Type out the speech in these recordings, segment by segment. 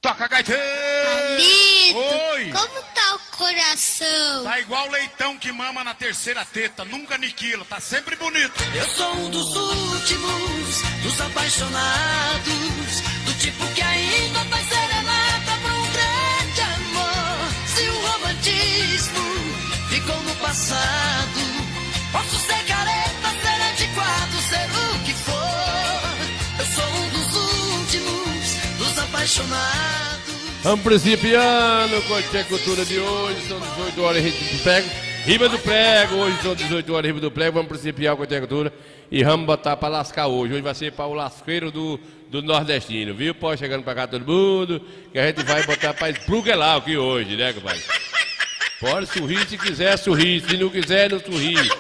Toca, gaiteiro! Palito, Oi! como tá o coração? Tá igual leitão que mama na terceira teta, nunca aniquila, tá sempre bonito. Eu sou um dos últimos, dos apaixonados, do tipo que ainda faz serenata pra um grande amor. Se o romantismo ficou no passado, posso ser careta, ser antiquado, ser o que for. Eu sou um dos últimos, dos apaixonados. Vamos principiando com a cultura de hoje, são 18 horas de prego, riba do prego, hoje são 18 horas riba do prego, vamos principiar com a cultura e vamos botar pra lascar hoje vai ser para o lasqueiro do nordestino, viu? Pode chegando pra cá todo mundo, que a gente vai botar pra esbruguelar aqui hoje, né, compadre? Pode sorrir se quiser sorrir, se não quiser não sorrir.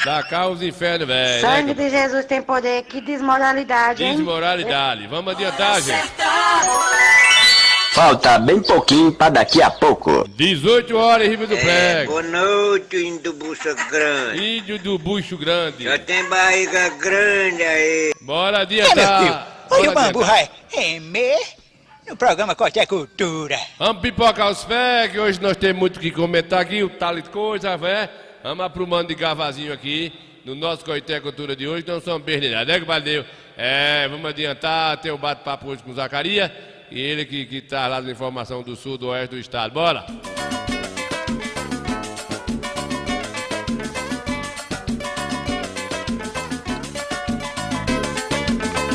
Dá cá os infernos, velho. Sangue de Jesus tem poder, que desmoralidade, hein? Desmoralidade, vamos adiantar, gente. Falta bem pouquinho pra daqui a pouco. 18 horas em Riba do Prego. Boa noite, índio do bucho grande. Índio do bucho grande. Já tem barriga grande aí. Bora adiantar. Oi, o Bambu vai remer no programa Qualquer Cultura. Vamos pipocar os pés, que hoje nós temos muito o que comentar aqui, o tal de coisa, velho. Vamos aprumando de gavazinho aqui, no nosso Coité Cultura de hoje, não somos berneiros, né, compadre? Vamos adiantar, ter o bate-papo hoje com o Zacarias. E ele que tá lá na informação do sul, do oeste do estado. Bora!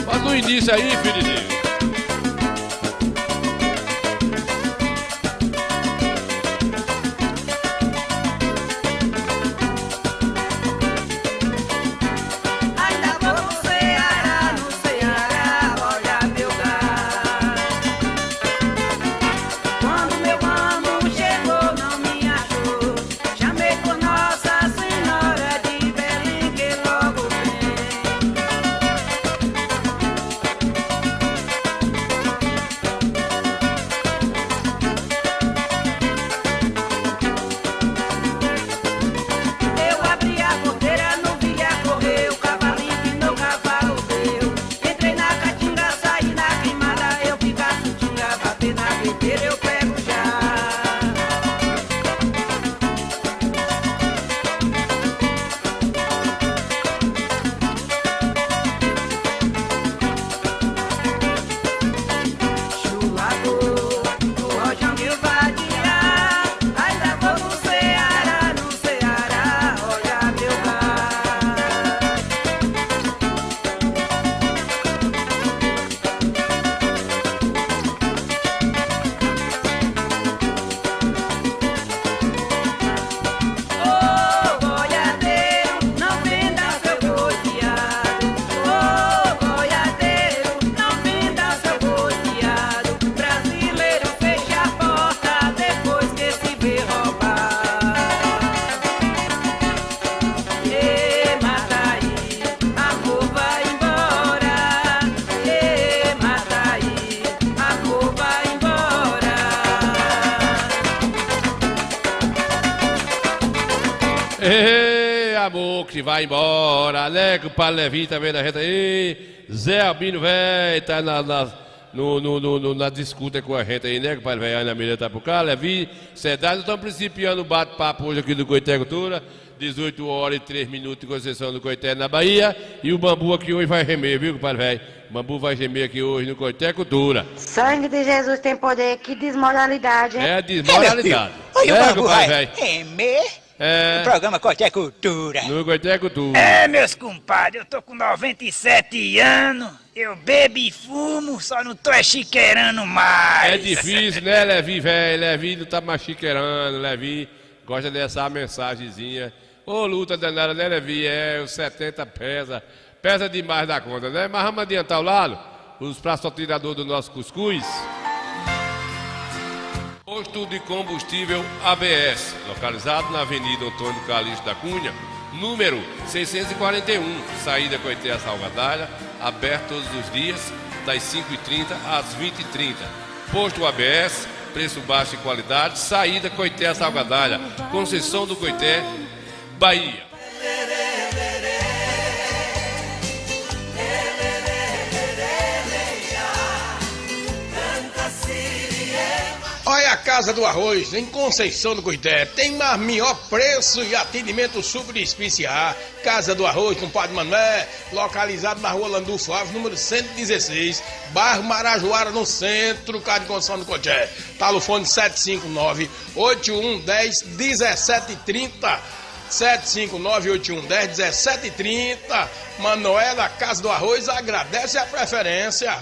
Faz o início aí, filho de Deus. Ei, amor, que vai embora, né? Que o Paulo Levi tá vendo a gente aí. Zé Albino, velho, tá na disputa com a gente aí, né? Que o Paulo velho Ana Mira tá por cá. Levi, Cidade, estamos principiando o bate-papo hoje aqui do Coité Cultura. 18 horas e 3 minutos de concessão do Coité na Bahia. E o Bambu aqui hoje vai remer, viu, compadre velho? O Bambu vai remer aqui hoje no Coité Cultura. Sangue de Jesus tem poder, que desmoralidade, hein? É desmoralidade. Oi, o Bambu vai velho? remer no programa Qualquer Cultura. No Coité Cultura. Meus compadres, eu tô com 97 anos. Eu bebo e fumo, só não tô chiqueirando mais. É difícil, né, Levi, velho? Levi não tá mais chiqueirando, Levi gosta dessa mensagenzinha. Ô, luta danada, né, Levi? Os 70 pesa demais da conta, né? Mas vamos adiantar o lado, os praçotiradores do nosso cuscuz. Posto de combustível ABS, localizado na Avenida Antônio Calixto da Cunha, número 641, saída Coité a Salgadalha, aberto todos os dias, das 5h30 às 20h30. Posto ABS, preço baixo e qualidade, saída Coité a Salgadalha, Conceição do Coité, Bahia. Olha a Casa do Arroz, em Conceição do Coité. Tem melhor preço e atendimento super especial. Casa do Arroz, com Padre Manuel, localizado na rua Landulfo Alves, número 116, bairro Marajoara, no centro, Casa de Conceição do Coité. Telefone 759-8110-1730. 759-8110-1730. Manuel da Casa do Arroz agradece a preferência.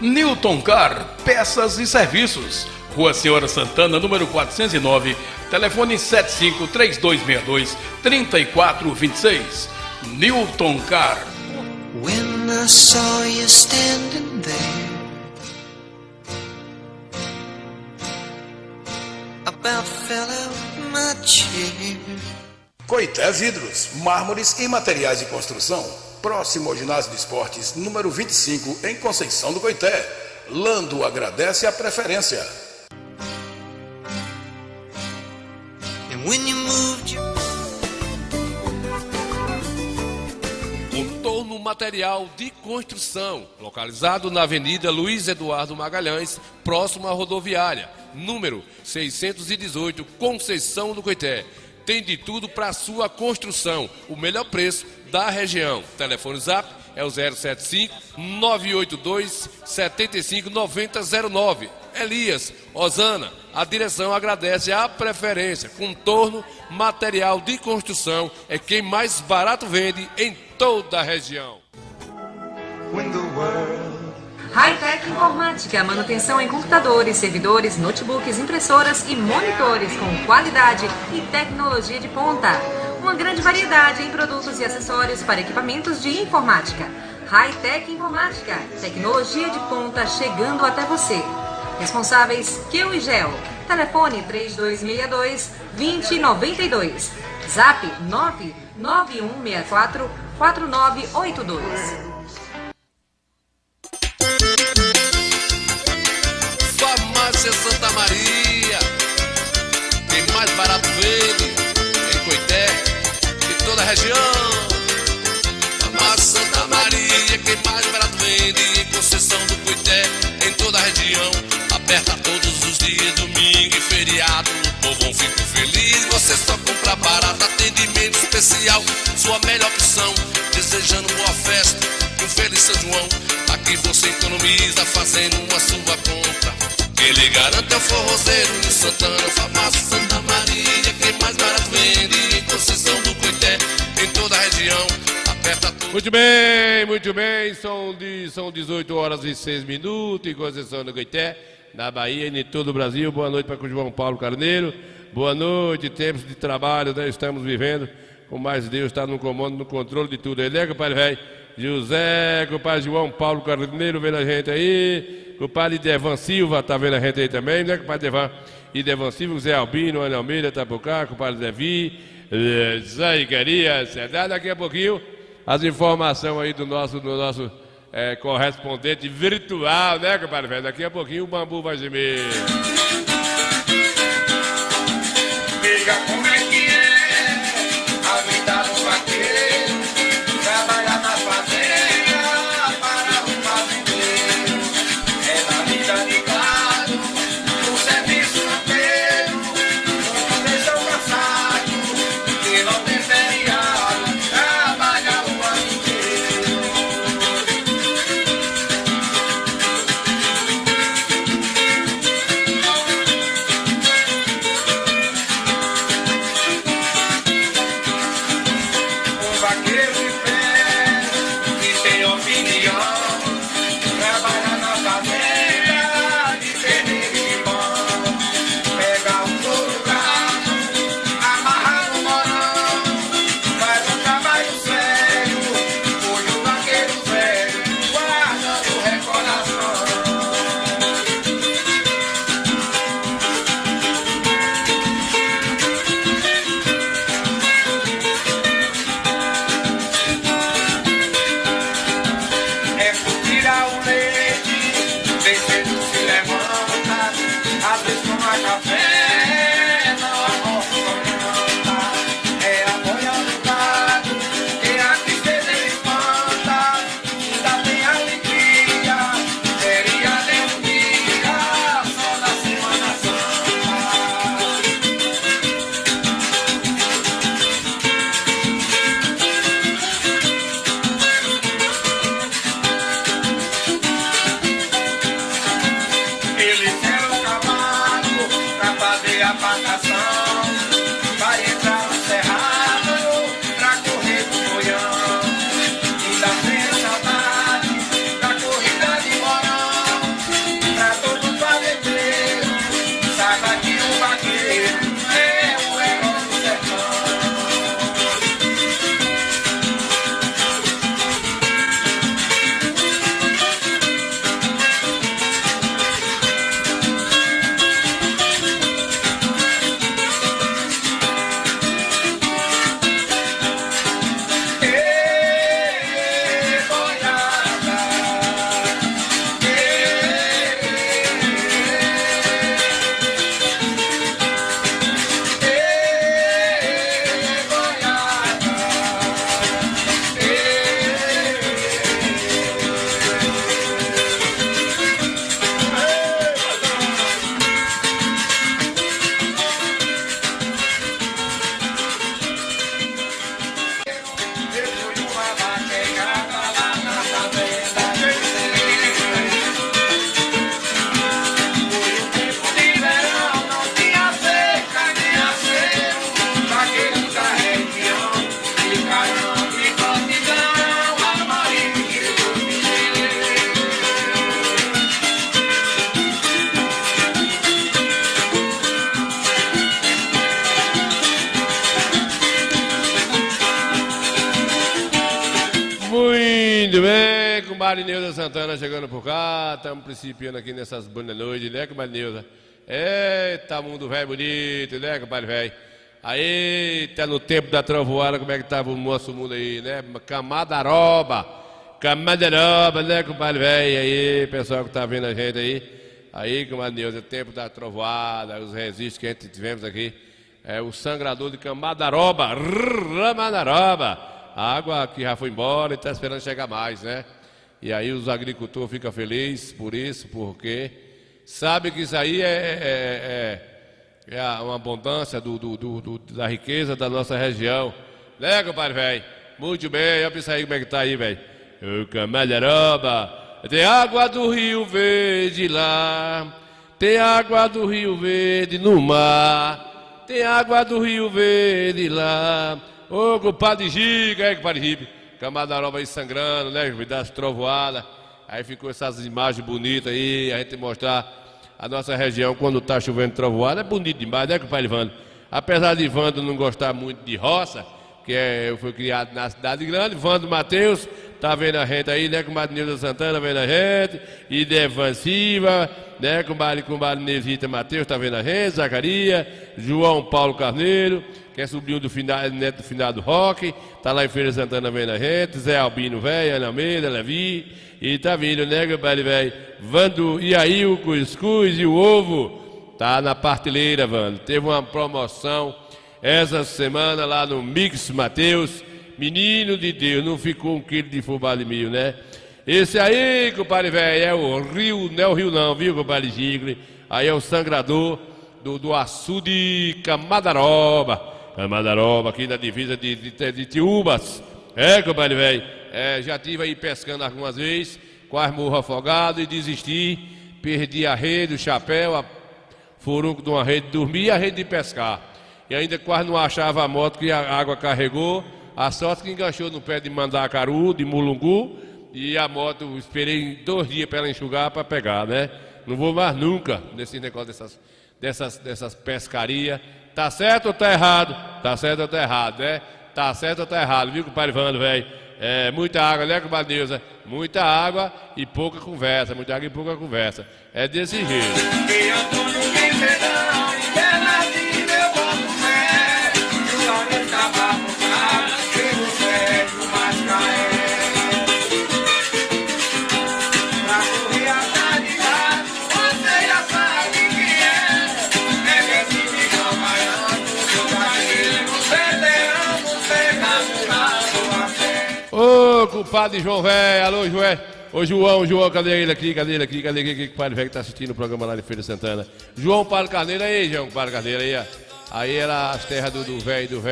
Newton Car, peças e serviços. Rua Senhora Santana, número 409, telefone 75-3262-3426. Newton Car. When I saw you standing there, about fell out my chair. Coité Vidros, mármores e materiais de construção. Próximo ao Ginásio de Esportes, número 25, em Conceição do Coité. Lando agradece a preferência. And when you moved your... Contorno Material de Construção, localizado na Avenida Luiz Eduardo Magalhães, próximo à rodoviária, número 618, Conceição do Coité. Tem de tudo para sua construção, o melhor preço da região. Telefone Zap é o 075-982-75-9009. Elias, Osana, a direção agradece a preferência. Contorno Material de Construção é quem mais barato vende em toda a região. Hightech Informática, manutenção em computadores, servidores, notebooks, impressoras e monitores com qualidade e tecnologia de ponta. Uma grande variedade em produtos e acessórios para equipamentos de informática. Hightech Informática, tecnologia de ponta chegando até você. Responsáveis, Keu e Gel. Telefone 3262-2092. Zap 99164-4982. Farmácia Santa Maria, quem mais barato vende em Coité e toda a região. Farmácia Santa Maria, quem mais barato vende em Conceição do Coité, em toda a região. Aberta todos os dias, domingo e feriado, o povão fica feliz. Você só compra barato, atendimento especial, sua melhor opção. Desejando boa festa e um feliz São João. Aqui você economiza fazendo uma sua compra. Ele garante o forrozeiro em Santana. Farmácia Santa Maria, quem mais barato vende em Conceição do Coité, em toda a região. Aperta tudo. Muito bem. São 18 horas e 6 minutos em Conceição do Coité, na Bahia e em todo o Brasil. Boa noite para o João Paulo Carneiro. Boa noite, tempos de trabalho, né? Estamos vivendo. Com mais Deus está no comando, no controle de tudo. Ele é, compadre velho? José, compadre João Paulo Carneiro vendo a gente aí. Compadre Devan Silva tá vendo a gente aí também, né? Compadre Devan e Devan Silva, Zé Albino, Ana Almeida, tá por cá. Compadre Devi, Zé Iguaria, daqui a pouquinho as informações aí do nosso correspondente virtual, né, compadre velho? Daqui a pouquinho o bambu vai gemer. Diga como é que é a vida do vaqueiro, trabalhar na fazenda para o fazendeiro. É na vida de gado, no serviço inteiro, não deixa o cansado, que não tem feriado, trabalha o ano inteiro. compadre Neuza Santana chegando por cá, estamos principiando aqui nessas boas noites, né, compadre Neuza? Eita, mundo velho bonito, né, compadre velho? Aí, tá no tempo da trovoada, como é que tava o nosso mundo aí, né? Camadaroba, né, compadre velho? Aí, pessoal que tá vendo a gente aí, compadre Neuza, tempo da trovoada, os registros que a gente tivemos aqui, o sangrador de Camadaroba, a água que já foi embora e está esperando chegar mais, né? E aí os agricultores ficam felizes por isso, porque sabe que isso aí é uma abundância da riqueza da nossa região. Né, compadre, velho? Muito bem, olha pra isso aí como é que tá aí, velho. O Camadaroba, tem água do Rio Verde lá, tem água do Rio Verde no mar, tem água do Rio Verde lá. Ô, compadre Giga, compadre Ribe, Camadaroba aí sangrando, né, das trovoadas. Aí ficou essas imagens bonitas aí, a gente mostrar a nossa região quando tá chovendo trovoada. É bonito demais, né, compadre Ivandro? Apesar de Ivandro não gostar muito de roça, que eu fui criado na cidade grande, Ivandro Matheus, tá vendo a gente aí, né, compadre Neuza Santana vendo a gente, e Devan Silva, né, compadre Nesita Matheus tá vendo a gente, Zacaria, João Paulo Carneiro, que é sobrinho do finado, neto do finado Roque, tá lá em Feira Santana vendo a gente, Zé Albino velho, Ana Almeida, Levi, e tá vindo, né, compadre velho, Vando, e aí o cuscuz e o ovo, tá na partilheira, Vando, teve uma promoção essa semana lá no Mix Mateus, menino de Deus, não ficou 1 quilo de fubá de milho, né? Esse aí, compadre velho, é o rio, não é o rio não, viu, compadre Gigle? Aí é o sangrador do açude de Camadaroba, aqui na divisa de Tiúbas. É, compadre velho, já estive aí pescando algumas vezes, quase morro afogado e desisti, perdi a rede, o chapéu, a furunco de uma rede de dormir e a rede de pescar. E ainda quase não achava a moto que a água carregou. A sorte que enganchou no pé de Mandacaru, de Mulungu, e a moto, esperei 2 dias para ela enxugar para pegar, né? Não vou mais nunca nesse negócio dessas pescarias. Tá certo ou tá errado? Tá certo ou tá errado, né? Tá certo ou tá errado, viu, compadre Ivandro, velho? Muita água, né, compadre Neuza? Muita água e pouca conversa, muita água e pouca conversa. É desse jeito. Ô, compadre João velho, alô, João, cadê ele aqui, cadê ele, compadre velho que tá assistindo o programa lá de Feira Santana. João Paulo Carneiro, aí, João Paulo Carneiro, aí, ó. Aí era as terras do velho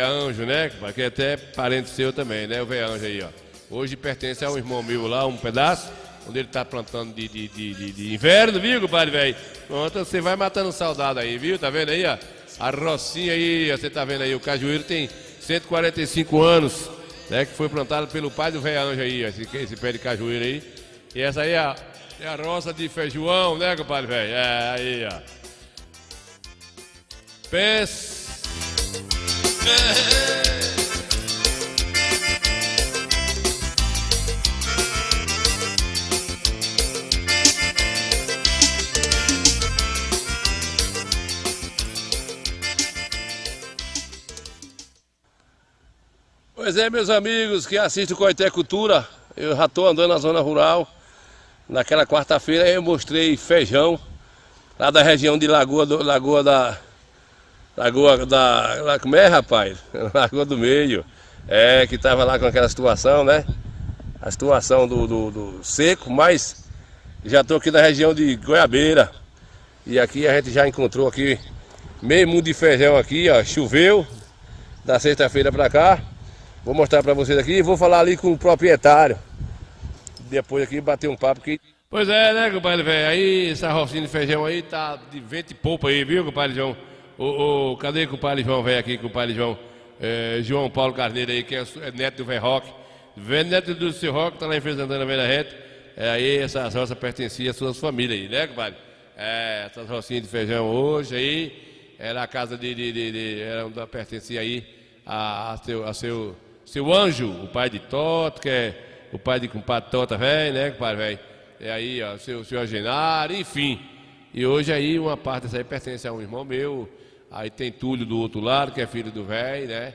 Anjo, né, que é até parente seu também, né, o velho Anjo aí, ó. Hoje pertence a um irmão meu lá, um pedaço, onde ele tá plantando de inverno, viu, compadre velho? Pronto, você vai matando saudade aí, viu, tá vendo aí, ó? A rocinha aí, ó, você tá vendo aí, o cajueiro tem 145 anos, né, que foi plantado pelo pai do velho Anjo aí, ó, esse pé de cajueiro aí. E essa aí é a roça de feijão, né, compadre velho? Aí, ó. Pés. Pois é, meus amigos que assistem o Coité Cultura, eu já estou andando na zona rural. Naquela quarta-feira eu mostrei feijão lá da região de Lagoa como é, rapaz? Lagoa do Meio. Que estava lá com aquela situação, né? A situação do seco, mas já estou aqui na região de Goiabeira. E aqui a gente já encontrou aqui meio mundo de feijão aqui, ó. Choveu da sexta-feira para cá. Vou mostrar para vocês aqui e vou falar ali com o proprietário. Depois aqui bater um papo aqui. Pois é, né, compadre velho? Aí essa rocinha de feijão aí tá de vento e poupa aí, viu, compadre João? Cadê o compadre João velho aqui, compadre João? João Paulo Carneiro aí, que é neto do velho Roque. Neto do seu Roque, tá lá em Feira Santana vendo a gente. Aí essas roças pertenciam às suas famílias aí, né, compadre? Essas rocinhas de feijão hoje aí, era a casa pertencia aí a seu Anjo, o pai de Toto, que é o pai de compadre Tota, velho, né, compadre, velho? É aí, ó, o seu Agenário, enfim. E hoje aí uma parte dessa aí pertence a um irmão meu, aí tem Túlio do outro lado, que é filho do velho, né?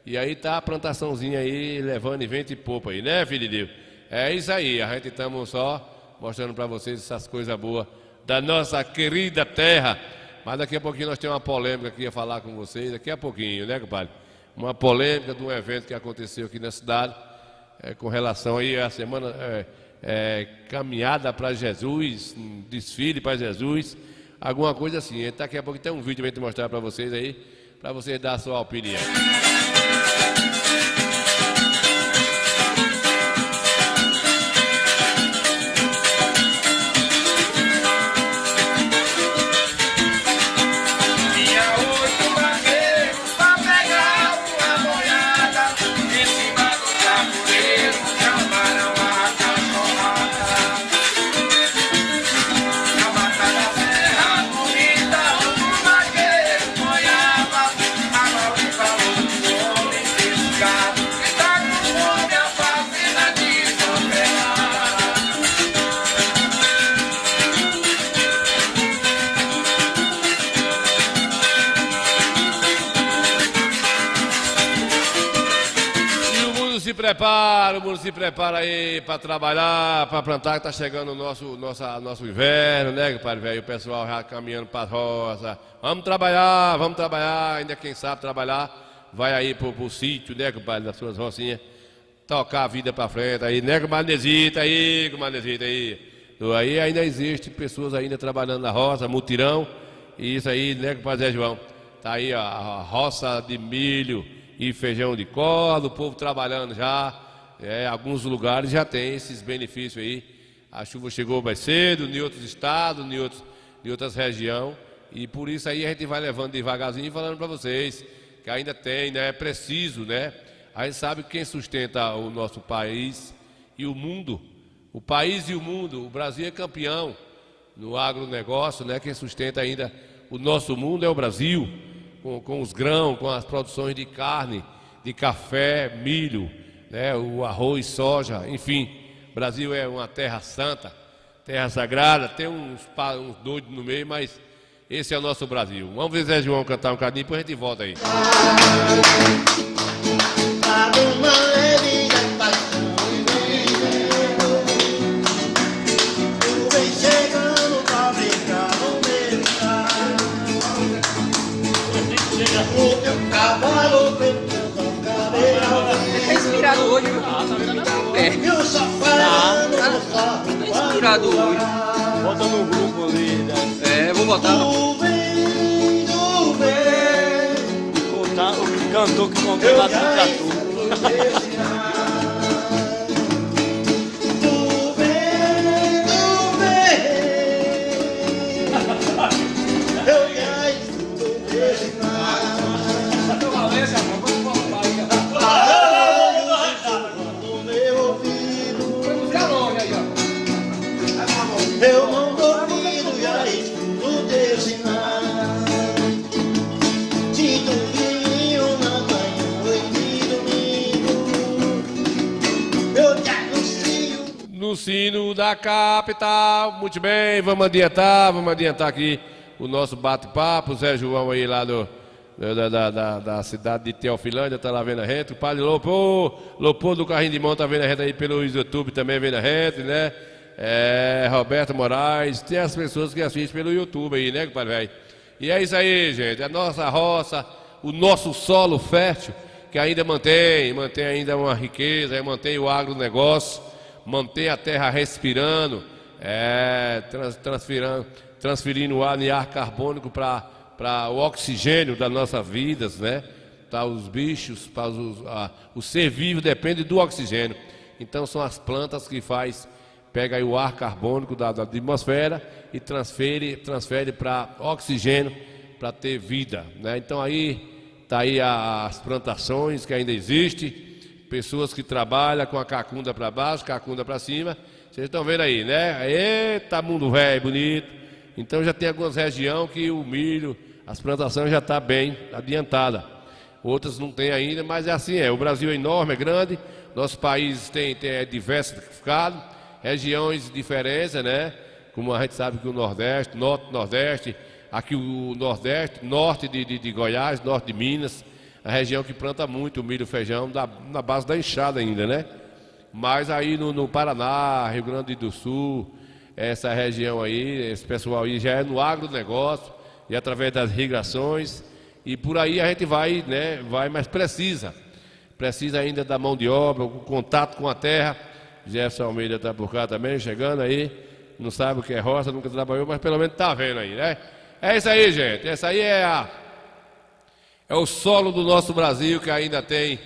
E aí tá a plantaçãozinha aí, levando e vento e popa aí, né, filho de Deus? É isso aí, a gente estamos só mostrando para vocês essas coisas boas da nossa querida terra. Mas daqui a pouquinho nós temos uma polêmica que ia falar com vocês, daqui a pouquinho, né, compadre? Uma polêmica de um evento que aconteceu aqui na cidade, com relação aí à semana caminhada para Jesus, um desfile para Jesus, alguma coisa assim. Daqui a pouco tem um vídeo para mostrar para vocês aí, para vocês dar a sua opinião. O mundo se prepara aí para trabalhar, para plantar, que está chegando o nosso inverno, né, compadre velho? O pessoal já caminhando para as roças. Vamos trabalhar, ainda quem sabe trabalhar, vai aí pro sítio, né, compadre, das suas rocinhas, tocar a vida para frente aí, né, compadre Nezita aí, compadre Nezita aí. Aí ainda existe pessoas ainda trabalhando na roça, mutirão, e isso aí, né, compadre Zé João? Tá aí a roça de milho e feijão de corda, o povo trabalhando já, alguns lugares já tem esses benefícios aí. A chuva chegou mais cedo, em outros estados, em outras regiões, e por isso aí a gente vai levando devagarzinho e falando para vocês que ainda tem, né, é preciso, né? A gente sabe que quem sustenta o nosso país e o mundo, o país e o mundo, o Brasil é campeão no agronegócio, né? Quem sustenta ainda o nosso mundo é o Brasil. Com os grãos, com as produções de carne, de café, milho, né, o arroz, soja, enfim. O Brasil é uma terra santa, terra sagrada, tem uns doidos no meio, mas esse é o nosso Brasil. Vamos ver Zé João cantar um cadinho, depois a gente volta aí. Tá inspirado hoje, viu? Tá inspirado hoje. Bota no grupo ali, né? Vou botar. O cantor que contou lá do trator. Eu não duvido, já escuto teu sinal. Se duvidinho não ganho noite de domingo, eu te anuncio. No sino da capital. Muito bem, vamos adiantar aqui o nosso bate-papo. Zé João aí lá da cidade de Teofilândia, tá lá vendo a gente. O padre Lopô do Carrinho de Mão tá vendo a gente aí pelo YouTube também, vendo a gente, né? Roberto Moraes, tem as pessoas que assistem pelo YouTube aí, né, compadre velho? E é isso aí, gente, a nossa roça, o nosso solo fértil, que ainda mantém ainda uma riqueza, mantém o agronegócio, mantém a terra respirando, transferindo o ar carbônico para o oxigênio das nossas vidas, né? Para os bichos, para o ser vivo depende do oxigênio. Então são as plantas que pega aí o ar carbônico da atmosfera e transfere para oxigênio para ter vida, né? Então aí tá aí as plantações que ainda existem, pessoas que trabalham com a cacunda para baixo, cacunda para cima. Vocês estão vendo aí, né? Eita, mundo velho, bonito. Então já tem algumas regiões que o milho, as plantações já tá bem adiantada. Outras não tem ainda, mas é assim, o Brasil é enorme, é grande, Nosso país tem diversificado, regiões diferentes, né? Como a gente sabe que o Nordeste, Nordeste, aqui o Nordeste, norte de Goiás, norte de Minas, a região que planta muito o milho e feijão na base da enxada ainda, né? Mas aí no Paraná, Rio Grande do Sul, essa região aí, esse pessoal aí já é no agronegócio, e através das irrigações, e por aí a gente vai, né? Mas precisa ainda da mão de obra, o contato com a terra. Jefferson Almeida está por cá também, chegando aí, não sabe o que é roça, nunca trabalhou, mas pelo menos está vendo aí, né? É isso aí, gente, essa aí é o solo do nosso Brasil, que ainda tem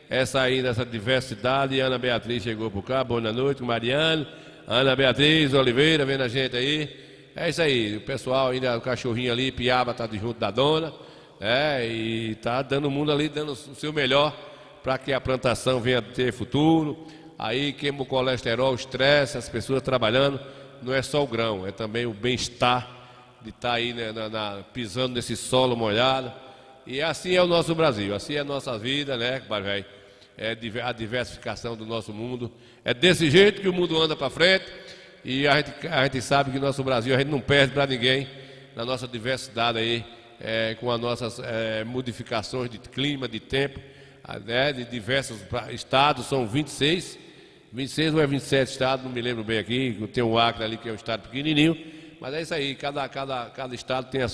essa diversidade. E Ana Beatriz chegou por cá, boa noite, Mariano, Ana Beatriz Oliveira, vendo a gente aí. É isso aí, o pessoal ainda, o cachorrinho ali, Piaba, está junto da dona, e está dando o mundo ali, dando o seu melhor para que a plantação venha a ter futuro. Aí queima o colesterol, o estresse, as pessoas trabalhando, não é só o grão, é também o bem-estar de estar aí, né, pisando nesse solo molhado. E assim é o nosso Brasil, assim é a nossa vida, né, compadre velho? É a diversificação do nosso mundo. É desse jeito que o mundo anda para frente. E a gente sabe que nosso Brasil, a gente não perde para ninguém na nossa diversidade aí, com as nossas modificações de clima, de tempo, né, de diversos estados, são 26 ou é 27 estados, não me lembro bem aqui, tem o Acre ali que é um estado pequenininho, mas é isso aí, cada estado tem a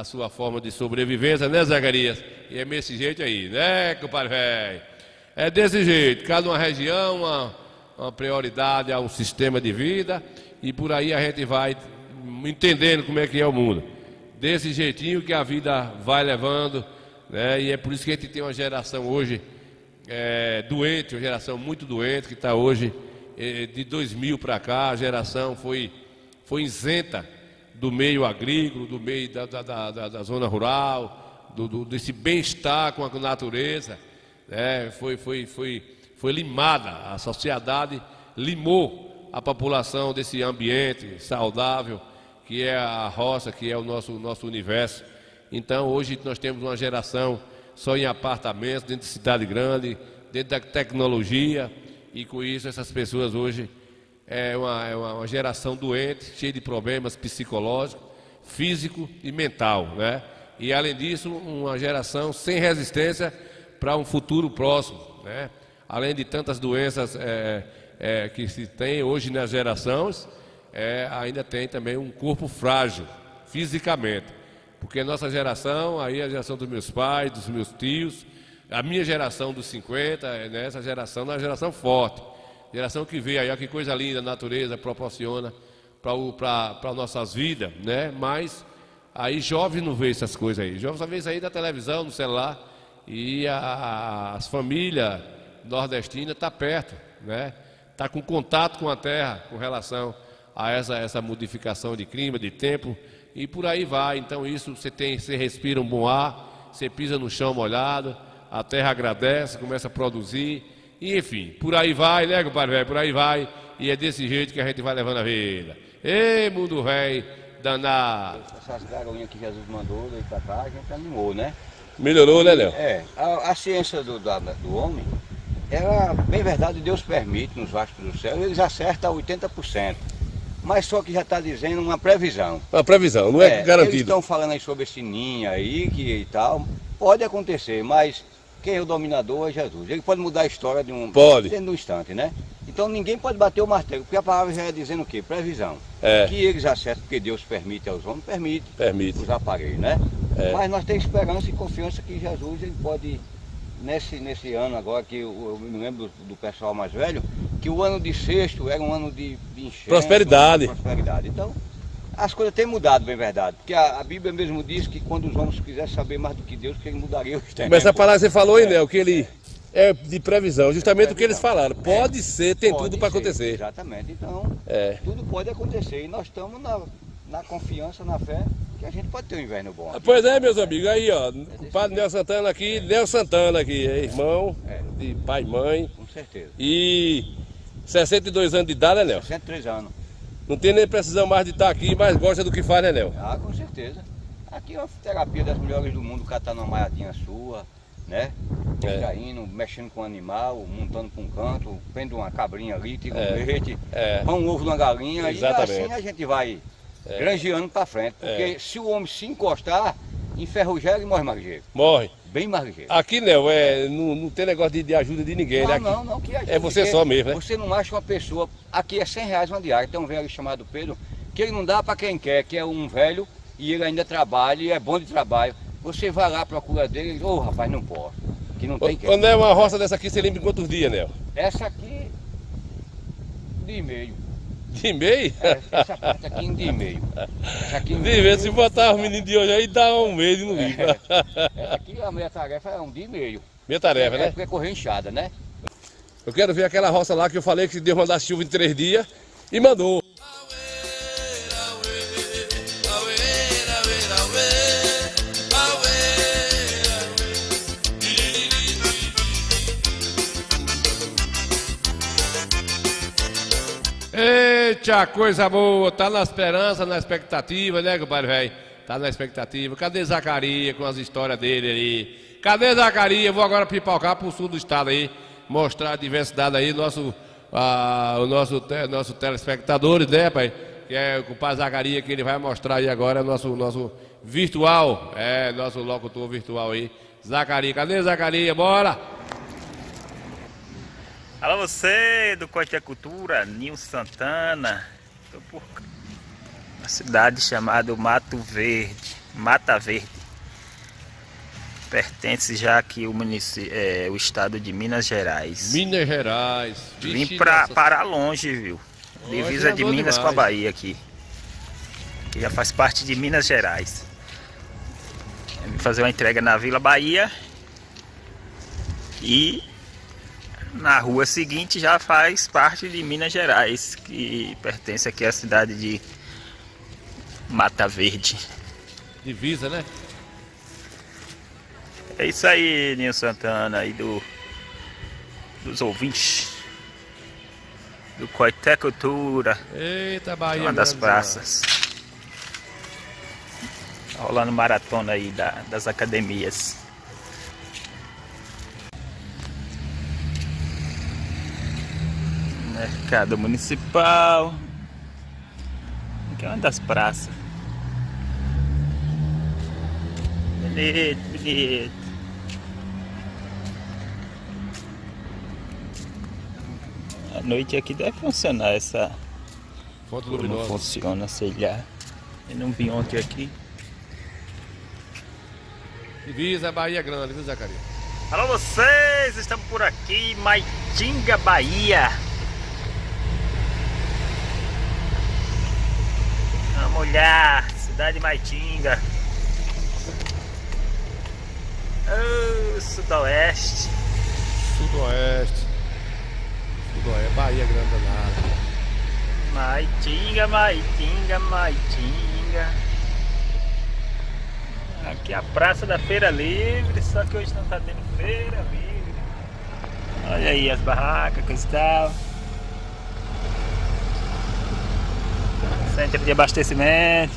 sua forma de sobrevivência, né, Zacarias? E é desse jeito aí, né, compadre velho? É desse jeito, cada uma região, uma prioridade a um sistema de vida, e por aí a gente vai entendendo como é que é o mundo. Desse jeitinho que a vida vai levando, né? E é por isso que a gente tem uma geração hoje doente, uma geração muito doente, que está hoje, de 2000 para cá, a geração foi isenta do meio agrícola, do meio da zona rural, desse bem-estar com a natureza, né? Foi limada, a sociedade limou a população desse ambiente saudável, que é a roça, que é o nosso universo. Então hoje nós temos uma geração só em apartamentos, dentro de cidade grande, dentro da tecnologia, e com isso essas pessoas hoje é uma geração doente, cheia de problemas psicológicos, físico e mental, né? E além disso, uma geração sem resistência para um futuro próximo, né? Além de tantas doenças que se tem hoje nas gerações, ainda tem também um corpo frágil, fisicamente. Porque nossa geração, aí a geração dos meus pais, dos meus tios, a minha geração dos 50, né, essa geração é uma geração forte. Geração que vê aí, olha que coisa linda a natureza proporciona para nossas vidas, né? Mas aí jovem não vê essas coisas aí. Jovem só vê isso aí da televisão, no celular. E as famílias nordestinas estão perto, né? Está com contato com a terra com relação a essa modificação de clima, de tempo, e por aí vai. Então isso você respira um bom ar, você pisa no chão molhado, a terra agradece, começa a produzir, e enfim, por aí vai, né, compadre velho? Por aí vai, e é desse jeito que a gente vai levando a vida. Ei, mundo velho, danado. Essas garoinhas que Jesus mandou daí pra cá, a gente animou, né? Melhorou, né, Léo? A ciência do homem, ela, bem verdade, Deus permite nos astros do céu, eles acertam 80%. Mas só que já está dizendo uma previsão. Uma previsão, não é garantido. Eles estão falando aí sobre esse ninho aí e tal. Pode acontecer, mas quem é o dominador é Jesus. Ele pode mudar a história dentro de um instante, né? Então ninguém pode bater o martelo, porque a palavra já é dizendo o quê? Previsão. Que eles acertam, porque Deus permite aos homens, permite. Os aparelhos, né? Mas nós temos esperança e confiança que Jesus ele pode, nesse ano agora, que eu me lembro do pessoal mais velho, que o ano de sexto era um ano de enchente, prosperidade. Então, as coisas têm mudado, bem verdade. Porque a Bíblia mesmo diz que quando os homens quisessem saber mais do que Deus, que ele mudaria os tempos. Mas essa palavra você falou, hein, Léo, que ele é de previsão, justamente o que eles falaram. Pode ser, tem tudo para acontecer. Exatamente. Então, tudo pode acontecer. E nós estamos na confiança, na fé, que a gente pode ter um inverno bom. Pois é, meus amigos. Aí, ó, o padre Nelson Santana aqui, é irmão de pai e mãe. Com certeza. E 62 anos de idade, né, Léo? 63 anos. Não tem nem precisão mais de estar aqui, mas gosta do que faz, né, Léo? Ah, com certeza. Aqui é uma terapia das melhores do mundo, catar numa maiadinha sua, né? Distraindo, mexendo com o animal, montando com um canto, prendo uma cabrinha ali, tira um leite, põe um ovo numa galinha. Exatamente. E assim a gente vai granjeando para frente. Porque se o homem se encostar, enferrujar e morre mais ligeiro. Morre. Bem mais ligeiro. Aqui não tem negócio de ajuda de ninguém, né? Não, que ajuda. É você só mesmo, né? Você não acha uma pessoa, aqui é R$100 uma diária, tem um velho chamado Pedro, que ele não dá para quem quer, que é um velho e ele ainda trabalha e é bom de trabalho. Você vai lá, procura dele e diz, rapaz, não posso, que não tem quem. Quando é uma roça dessa aqui, você lembra quantos dias, Nel? Essa aqui, de meio. De meio? Essa parte aqui de meio. Essa aqui de meio, se botar os meninos de hoje aí, dá um mês e não limpa. Essa aqui, a minha tarefa é um dia e meio. Minha tarefa, né? Porque é correr enxada, né? Eu quero ver aquela roça lá que eu falei que Deus mandasse chuva em 3 dias e mandou. Eita, coisa boa, tá na esperança, na expectativa, né, compadre velho? Tá na expectativa. Cadê Zacarias com as histórias dele ali? Cadê Zacarias? Vou agora pipocar pro sul do estado aí, mostrar a diversidade aí, nosso telespectadores, né, pai? Que é o compadre Zacarias, que ele vai mostrar aí agora, nosso virtual, nosso locutor virtual aí. Zacarias, cadê Zacarias? Bora! Alô você do Corte da Cultura, Nil Santana. Estou por uma cidade chamada Mata Verde. Pertence já aqui o estado de Minas Gerais. Minas Gerais. Vim para longe, viu? Divisa de Minas com a Bahia aqui. Que já faz parte de Minas Gerais. Eu vim fazer uma entrega na Vila Bahia. E na rua seguinte já faz parte de Minas Gerais, que pertence aqui à cidade de Mata Verde. Divisa, né? É isso aí, Nil Santana, aí dos ouvintes do Coité Cultura. Eita, Bahia. Uma das praças. Tá rolando maratona aí das academias. Mercado Municipal. Aqui é uma das praças. Bonito, bonito. À noite aqui deve funcionar essa fonte luminosa. Não funciona, sei lá. Eu não vi ontem aqui. Divisa, Bahia Grande, viu, Zacarias? Alô vocês, estamos por aqui, Maitinga, Bahia. Vamos olhar, cidade de Maitinga. Sudoeste. Sudoeste, Bahia Grande danada. Maitinga. Aqui é a Praça da Feira Livre, só que hoje não tá tendo feira livre. Olha aí as barracas, coisa e tal. Centro de abastecimento.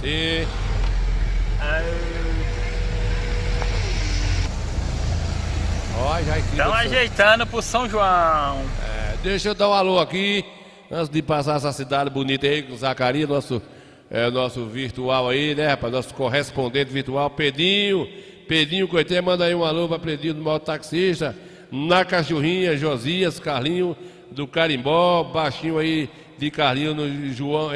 Sim. Estão ajeitando pro São João. Deixa eu dar um alô aqui, antes de passar essa cidade bonita aí com o Zacarias, nosso virtual aí, né, rapaz? Nosso correspondente virtual, Pedrinho Coité, manda aí um alô para Pedrinho do Mototaxista, na Cachorrinha, Josias, Carlinho do Carimbó, baixinho aí de Carlinho no João,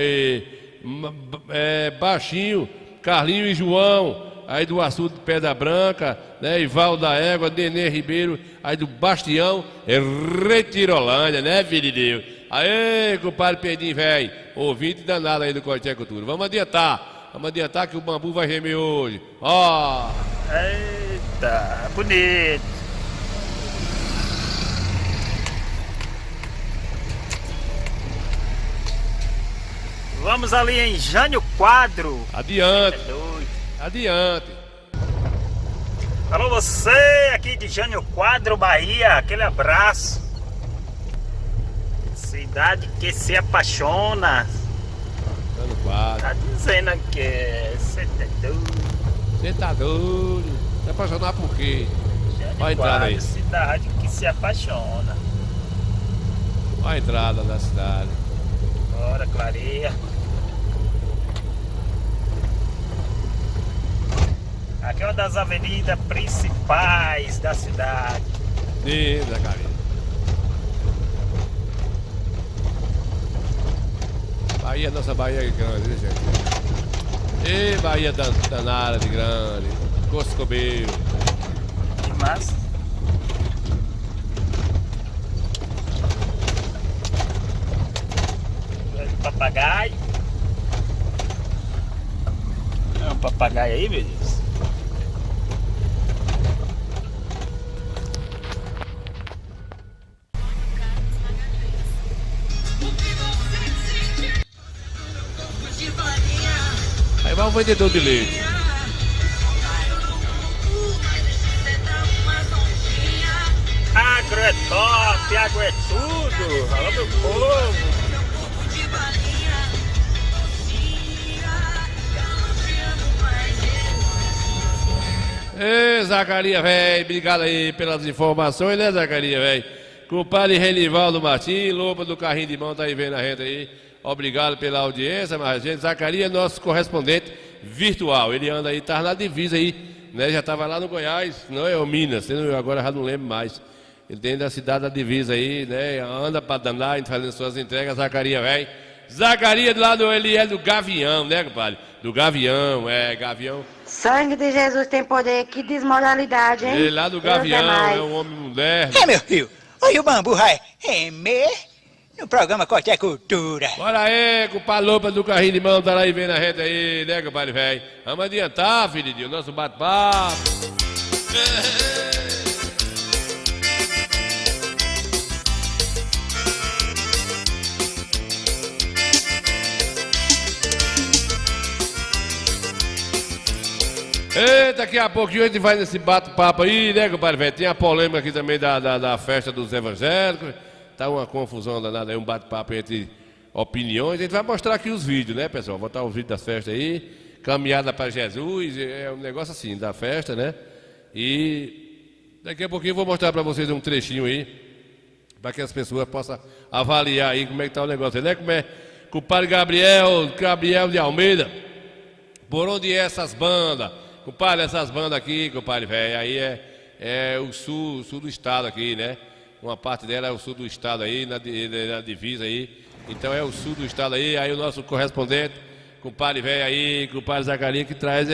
baixinho, Carlinho e João, aí do Açude de Pedra Branca, né, Ival da Égua, Nenê Ribeiro, aí do Bastião, Retirolândia, né, filho de Deus? Aê, compadre Pedrinho, velho, ouvinte danado aí do Coité Cultura. Vamos adiantar que o bambu vai gemer hoje. Ó! Eita, bonito. Vamos ali em Jânio Quadro. Adiante. Adiante. Alô você aqui de Jânio Quadro, Bahia, aquele abraço. Cidade que se apaixona. Jânio Quadro. Tá dizendo aqui, você tá doido. Você tá doido? Se apaixonar por quê? Olha a entrada aí. Cidade que se apaixona. Olha a entrada da cidade. Bora, clareia. Aqui é uma das avenidas principais da cidade. Sim, Zacarias. Bahia, nossa Bahia é grande, né, gente? E Bahia danada de grande. Coscobeiro. Que massa. Papagaio. É um papagaio aí, meu Deus. Aí vai o vendedor de leite. Agro é top, agro é tudo. Alô, meu povo. Ê, Zacarias, velho, obrigado aí pelas informações, né, Zacarias, velho? Compadre Renivaldo Martins, Loba do Carrinho de Mão, tá aí vendo a gente aí. Obrigado pela audiência, mas gente, Zacarias é nosso correspondente virtual. Ele anda aí, tá na divisa aí, né? Já tava lá no Goiás, não é o Minas, agora já não lembro mais. Ele tem da cidade da divisa aí, né? Anda pra danar, fazendo suas entregas, Zacarias, velho. Zacarias lá ele é do Gavião, né, compadre? Do Gavião, Gavião. Sangue de Jesus tem poder, que desmoralidade, hein? Ele lá do Gavião, é um homem moderno. É, meu filho. Olha o bambu, vai. No programa Corte é Cultura. Bora aí, compadre Loba do Carrinho de Mão, tá lá aí vendo a gente aí, né, compadre velho? Vamos adiantar, filho de Deus, nosso bate-papo. Eita, daqui a pouquinho a gente vai nesse bate-papo aí, né, compadre velho? Tem a polêmica aqui também da festa dos evangélicos. Tá uma confusão danada aí, um bate-papo entre opiniões. A gente vai mostrar aqui os vídeos, né, pessoal? Vou botar os vídeos das festas aí. Caminhada para Jesus, é um negócio assim, da festa, né? E daqui a pouquinho eu vou mostrar para vocês um trechinho aí, para que as pessoas possam avaliar aí como é que tá o negócio aí, né? Como é, compadre Gabriel de Almeida, por onde é essas bandas? Compadre, essas bandas aqui, compadre velho, aí é o sul do estado aqui, né? Uma parte dela é o sul do estado aí, na divisa aí. Então é o sul do estado aí, aí o nosso correspondente, compadre velho aí, compadre Zacarias, que traz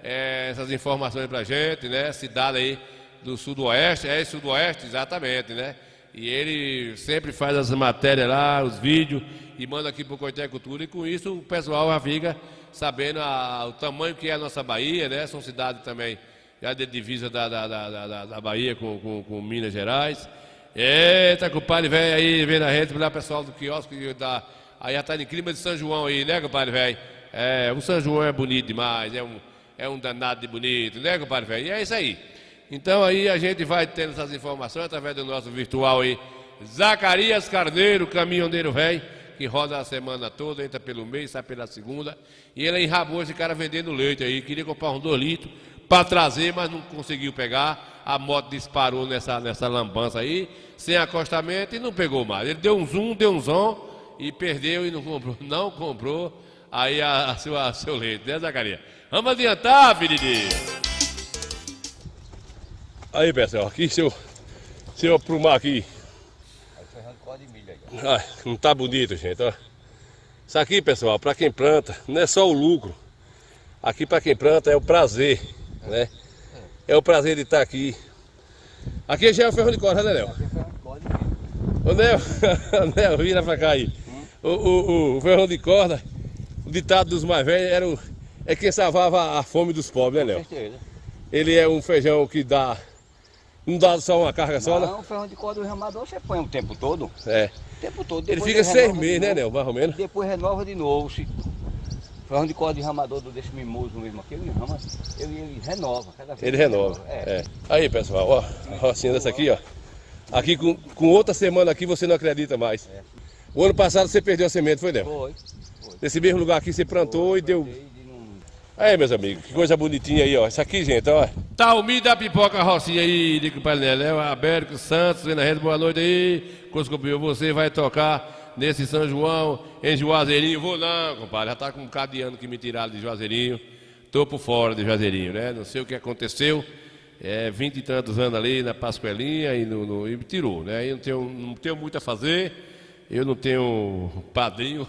essas informações pra gente, né? Cidade aí do sudoeste, sudoeste, exatamente, né? E ele sempre faz as matérias lá, os vídeos, e manda aqui pro Corte Cultura, e com isso o pessoal já fica sabendo o tamanho que é a nossa Bahia, né? São cidades também já de divisa da Bahia com Minas Gerais. Eita, compadre velho aí, vendo a gente, lá pessoal do quiosque, aí já tá em clima de São João aí, né, compadre velho? O São João é bonito demais, é um danado de bonito, né, compadre velho? E é isso aí. Então aí a gente vai tendo essas informações através do nosso virtual aí, Zacarias Carneiro, caminhoneiro velho, que roda a semana toda, entra pelo mês, sai pela segunda, e ele enrabou esse cara vendendo leite aí, queria comprar uns 2 litros para trazer, mas não conseguiu pegar, a moto disparou nessa lambança aí, sem acostamento, e não pegou mais. Ele deu um zoom, deu um zon, e perdeu e não comprou aí seu leite, né, Zacarias? Vamos adiantar, filho de... Aí, pessoal, aqui se eu aprumar aqui. Ai, não tá bonito, gente, ó. Isso aqui, pessoal, para quem planta, não é só o lucro. Aqui para quem planta é o prazer, né? É o prazer de estar aqui. Aqui já é o ferro de corda, né, Léo? Ô, Léo, vira pra cá aí. O ferro de corda, o ditado dos mais velhos é quem salvava a fome dos pobres, né, Léo? Ele é um feijão que dá... Não dá só uma carga só, né? Não, o ferro de corda do ramador você põe o tempo todo. O tempo todo. Ele fica 6 meses, né, Léo? Mais ou menos. Depois renova de novo. O ferro de corda de ramador desse mimoso mesmo aqui, ele renova. Cada vez ele renova. Aí, pessoal, ó, a rocinha dessa aqui, ó. Aqui com outra semana aqui você não acredita mais. O ano passado você perdeu a semente, foi, Léo? Foi. Nesse mesmo lugar aqui você plantou e deu... Aí, meus amigos, que coisa bonitinha aí, ó. Isso aqui, gente, ó. Talmi da Pipoca Rocinha aí, de compadre Neléu, Abérico Santos, na rede, boa noite aí. Coscopio, você vai tocar nesse São João, em Juazeirinho. Vou não, compadre, já tá com um bocado de ano que me tiraram de Juazeirinho. Tô por fora de Juazeirinho, né? Não sei o que aconteceu. 20 e tantos anos ali na Pascoelinha e me tirou, né? Aí não tenho muito a fazer. Eu não tenho padrinho.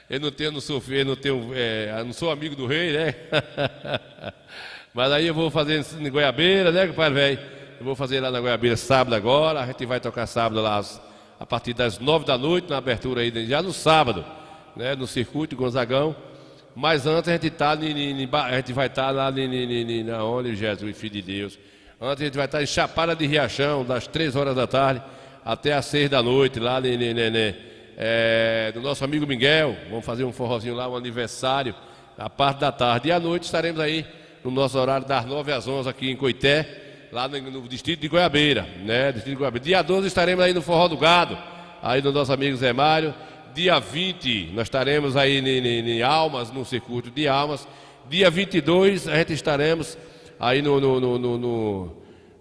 Eu não sou amigo do rei, né? Mas aí eu vou fazer em Goiabeira, né, compadre velho? Eu vou fazer lá na Goiabeira sábado agora. A gente vai tocar sábado lá a partir das 9 da noite, na abertura aí, já no sábado, né? No circuito Gonzagão. Mas antes a gente vai estar lá na onde Jesus, Filho de Deus. Antes a gente vai estar em Chapada de Riachão, das 3 horas da tarde até as 6 da noite, lá do nosso amigo Miguel. Vamos fazer um forrozinho lá, um aniversário, a parte da tarde. E à noite estaremos aí no nosso horário das 9 às 11 aqui em Coité, lá no distrito de Goiabeira, né? Distrito de Goiabeira. Dia 12 estaremos aí no Forró do Gado, aí do nosso amigo Zé Mário. Dia 20 nós estaremos aí em Almas, no circuito de Almas. Dia 22 a gente estaremos aí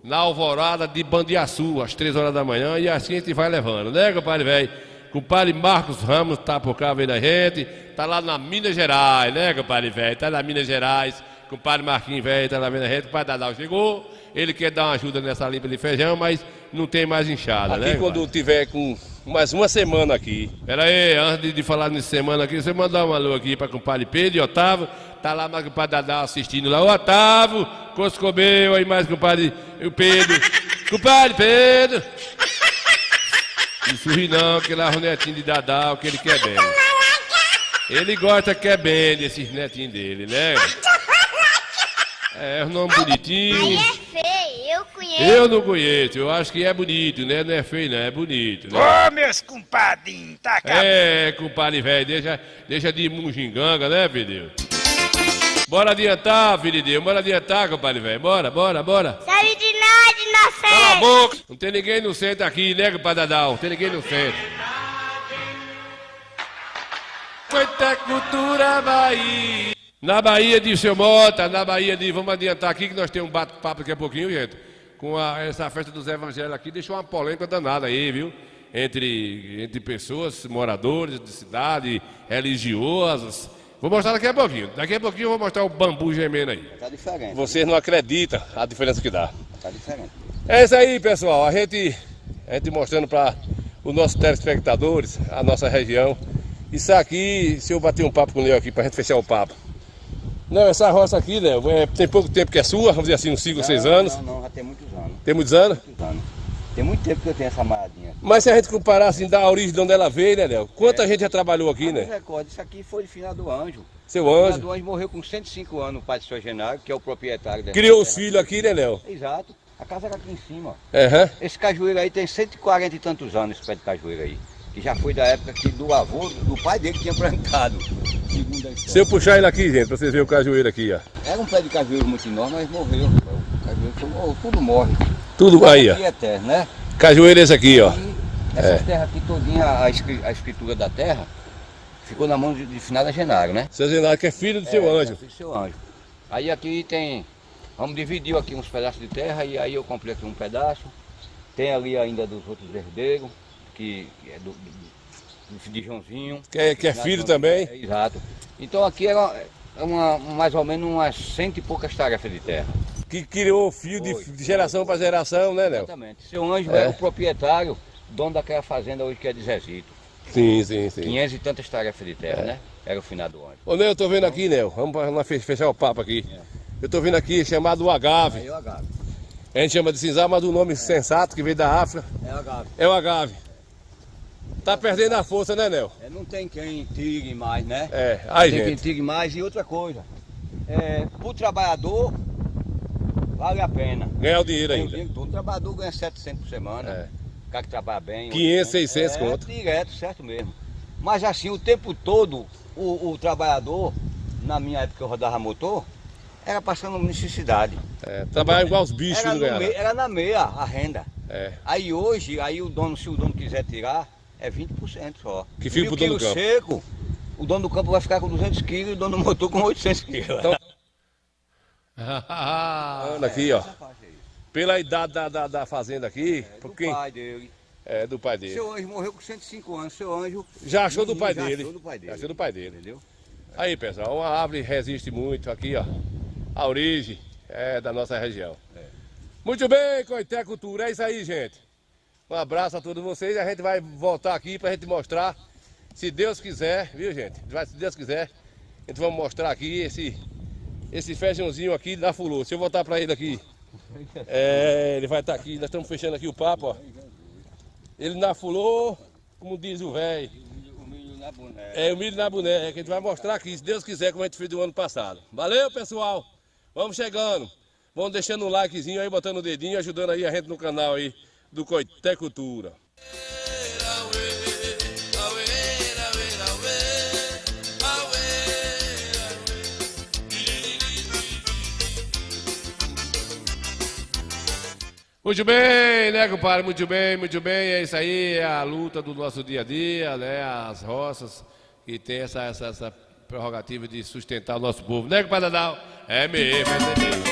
na Alvorada de Bandiaçu, às 3 horas da manhã, e assim a gente vai levando, né, compadre velho? Compadre Marcos Ramos tá por cá vendo a gente, tá lá na Minas Gerais, né, compadre velho? Tá na Minas Gerais, compadre Marquinhos velho tá lá vendo a gente, compadre Dadal chegou, ele quer dar uma ajuda nessa limpa de feijão, mas não tem mais enxada, né? Aqui quando tiver com mais uma semana aqui. Pera aí, antes de falar nessa semana aqui, você mandar um alô aqui para compadre Pedro e Otávio, tá lá mais compadre Dadal assistindo lá, o Otávio, Coscobeu, aí mais compadre o Pedro, compadre Pedro. Não sorri não, que lá é o netinho de Dadal, que ele quer bem. Ele gosta que é bem desses netinhos dele, né? É um nome bonitinho. Aí é feio, eu conheço. Eu não conheço, eu acho que é bonito, né? Não é feio não, é bonito, né? Ô, meus compadinhos, tá acabando. Compadre velho, deixa de munginganga, né, filho de Deus? Bora adiantar, filho de Deus, bora adiantar, compadre velho, bora. Sabe de nada, inocente. Cala a boca! Não tem ninguém inocente aqui, né, compadre Dadal? Não tem ninguém inocente. Quanta cultura Bahia. Na Bahia de Seu Mota, vamos adiantar aqui que nós temos um bate-papo daqui a pouquinho, gente. Com essa festa dos evangelhos aqui, deixou uma polêmica danada aí, viu? Entre pessoas, moradores de cidade, religiosas. Vou mostrar daqui a pouquinho. Daqui a pouquinho eu vou mostrar o bambu gemendo aí. Tá diferente. Vocês não acreditam a diferença que dá. Tá diferente. É isso aí, pessoal. A gente mostrando para os nossos telespectadores, a nossa região. Isso aqui, se eu bater um papo com o Léo aqui para a gente fechar o papo. Não, essa roça aqui, Léo, tem pouco tempo que é sua, vamos dizer assim, uns 5 ou 6 anos. Não, já tem muitos anos. Tem muitos anos? Muitos anos. Tem muito tempo que eu tenho essa malhadinha. Mas se a gente comparar assim, da origem de onde ela veio, né, Léo? Quanta gente já trabalhou aqui, né? Recordo, isso aqui foi de Finado Anjo. Seu Anjo. Finado Anjo morreu com 105 anos, o pai do seu Genaro, que é o proprietário dessa Criou os filhos aqui, né, Léo? Exato. A casa era aqui em cima. Uhum. Esse cajueiro aí tem 140 e tantos anos, esse pé de cajueiro aí. Que já foi da época que do avô, do pai dele que tinha plantado. Se eu puxar ele aqui, gente, pra vocês verem o cajueiro aqui, ó. Era um pé de cajueiro muito enorme, mas morreu. O cajueiro tudo morre. Tudo aí, ó. Aqui é terra, né? Cajueiro esse aqui, ó. Essa terra aqui todinha, a escritura da terra, ficou na mão de Finado Genaro, né? Seu Genaro, que é filho do seu Anjo. É filho do seu Anjo. Aí aqui tem, vamos dividir aqui uns pedaços de terra e aí eu comprei aqui um pedaço. Tem ali ainda dos outros herdeiros, que é de Joãozinho. Que é filho também? Exato. Então aqui era mais ou menos umas 100 e poucas tarefas de terra. Que criou fio de geração para geração, né, Léo? Exatamente. Seu Anjo é o proprietário, dono daquela fazenda hoje que é de Zezito. Sim. 500 e tantas tarefas de terra, né? Era o Finado Anjo. Ô, Léo, eu tô vendo aqui, Léo, vamos fechar o papo aqui. Eu tô vendo aqui chamado o agave. É o agave. A gente chama de cinzal, mas do nome sensato que veio da África. É o agave. É o agave. Tá perdendo a força, né, Léo? Não tem quem tire mais, né? Aí, tem quem tire mais. E outra coisa, pro trabalhador, vale a pena. Ganhar o dinheiro ainda. O trabalhador ganha 700 por semana. O cara que trabalha bem. 500, 600 conto. Direto, certo mesmo. Mas assim, o tempo todo, o trabalhador, na minha época que eu rodava motor, era passando necessidade. Trabalhar igual os bichos que não ganharam. Era na meia a renda. Aí hoje, se o dono quiser tirar, é 20% só. Que fica pro dono do campo. o dono do campo vai ficar com 200 quilos e o dono do motor com 800 quilos. Então... Olha aqui, ó. Pela idade da fazenda aqui, do pai dele. É, do pai dele. Seu Anjo morreu com 105 anos, seu Anjo... Já achou do pai dele. Já achou do pai dele. Entendeu? Aí, pessoal, uma árvore resiste muito aqui, ó. A origem é da nossa região. Muito bem, Coité Cultura, é isso aí, gente. Um abraço a todos vocês. A gente vai voltar aqui pra gente mostrar, se Deus quiser, viu, gente? Se Deus quiser, a gente vai mostrar aqui esse feijãozinho aqui da Fulô. Deixa eu voltar pra ele aqui. Ele vai estar aqui, nós estamos fechando aqui o papo, ó. Ele na Fulô, como diz o velho. O milho na boneca. É, o milho na boneca, que a gente vai mostrar aqui, se Deus quiser, como a gente fez do ano passado. Valeu, pessoal! Vamos chegando. Vamos deixando um likezinho aí, botando o dedinho, ajudando aí a gente no canal aí do Coité Cultura. Muito bem, né, compadre? Muito bem, muito bem. É isso aí, é a luta do nosso dia a dia, né? As roças que tem essa prerrogativa de sustentar o nosso povo, né, compadre Adal? É mesmo, é mesmo.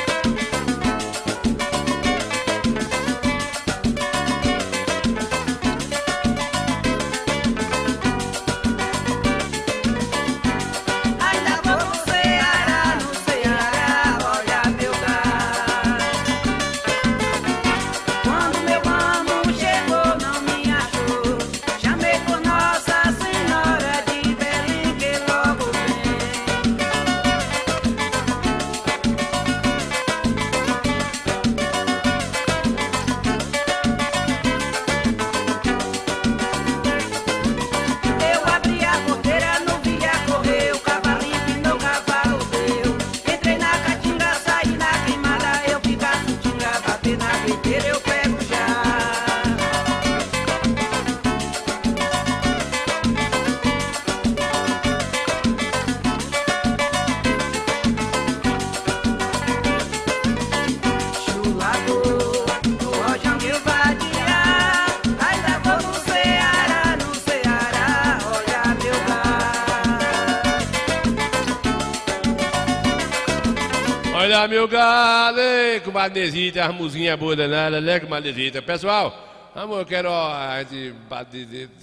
Olha, meu galo, com madesita, as musinhas boas danadas, né, com madesita. Pessoal, eu quero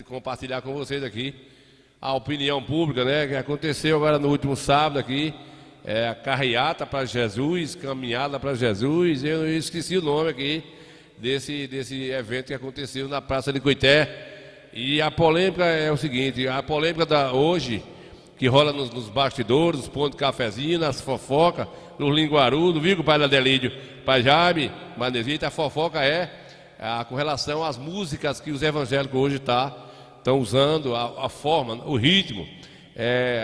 compartilhar com vocês aqui a opinião pública, né, que aconteceu agora no último sábado aqui, a carreata para Jesus, caminhada para Jesus, eu esqueci o nome aqui desse evento que aconteceu na Praça de Coité. E a polêmica é o seguinte, a polêmica da hoje, que rola nos bastidores, nos pontos de cafezinho, nas fofocas, nos linguarudos, viu, pai da Delídio, pai Jaime, Manezita, a fofoca com relação às músicas que os evangélicos hoje estão usando, a forma, o ritmo.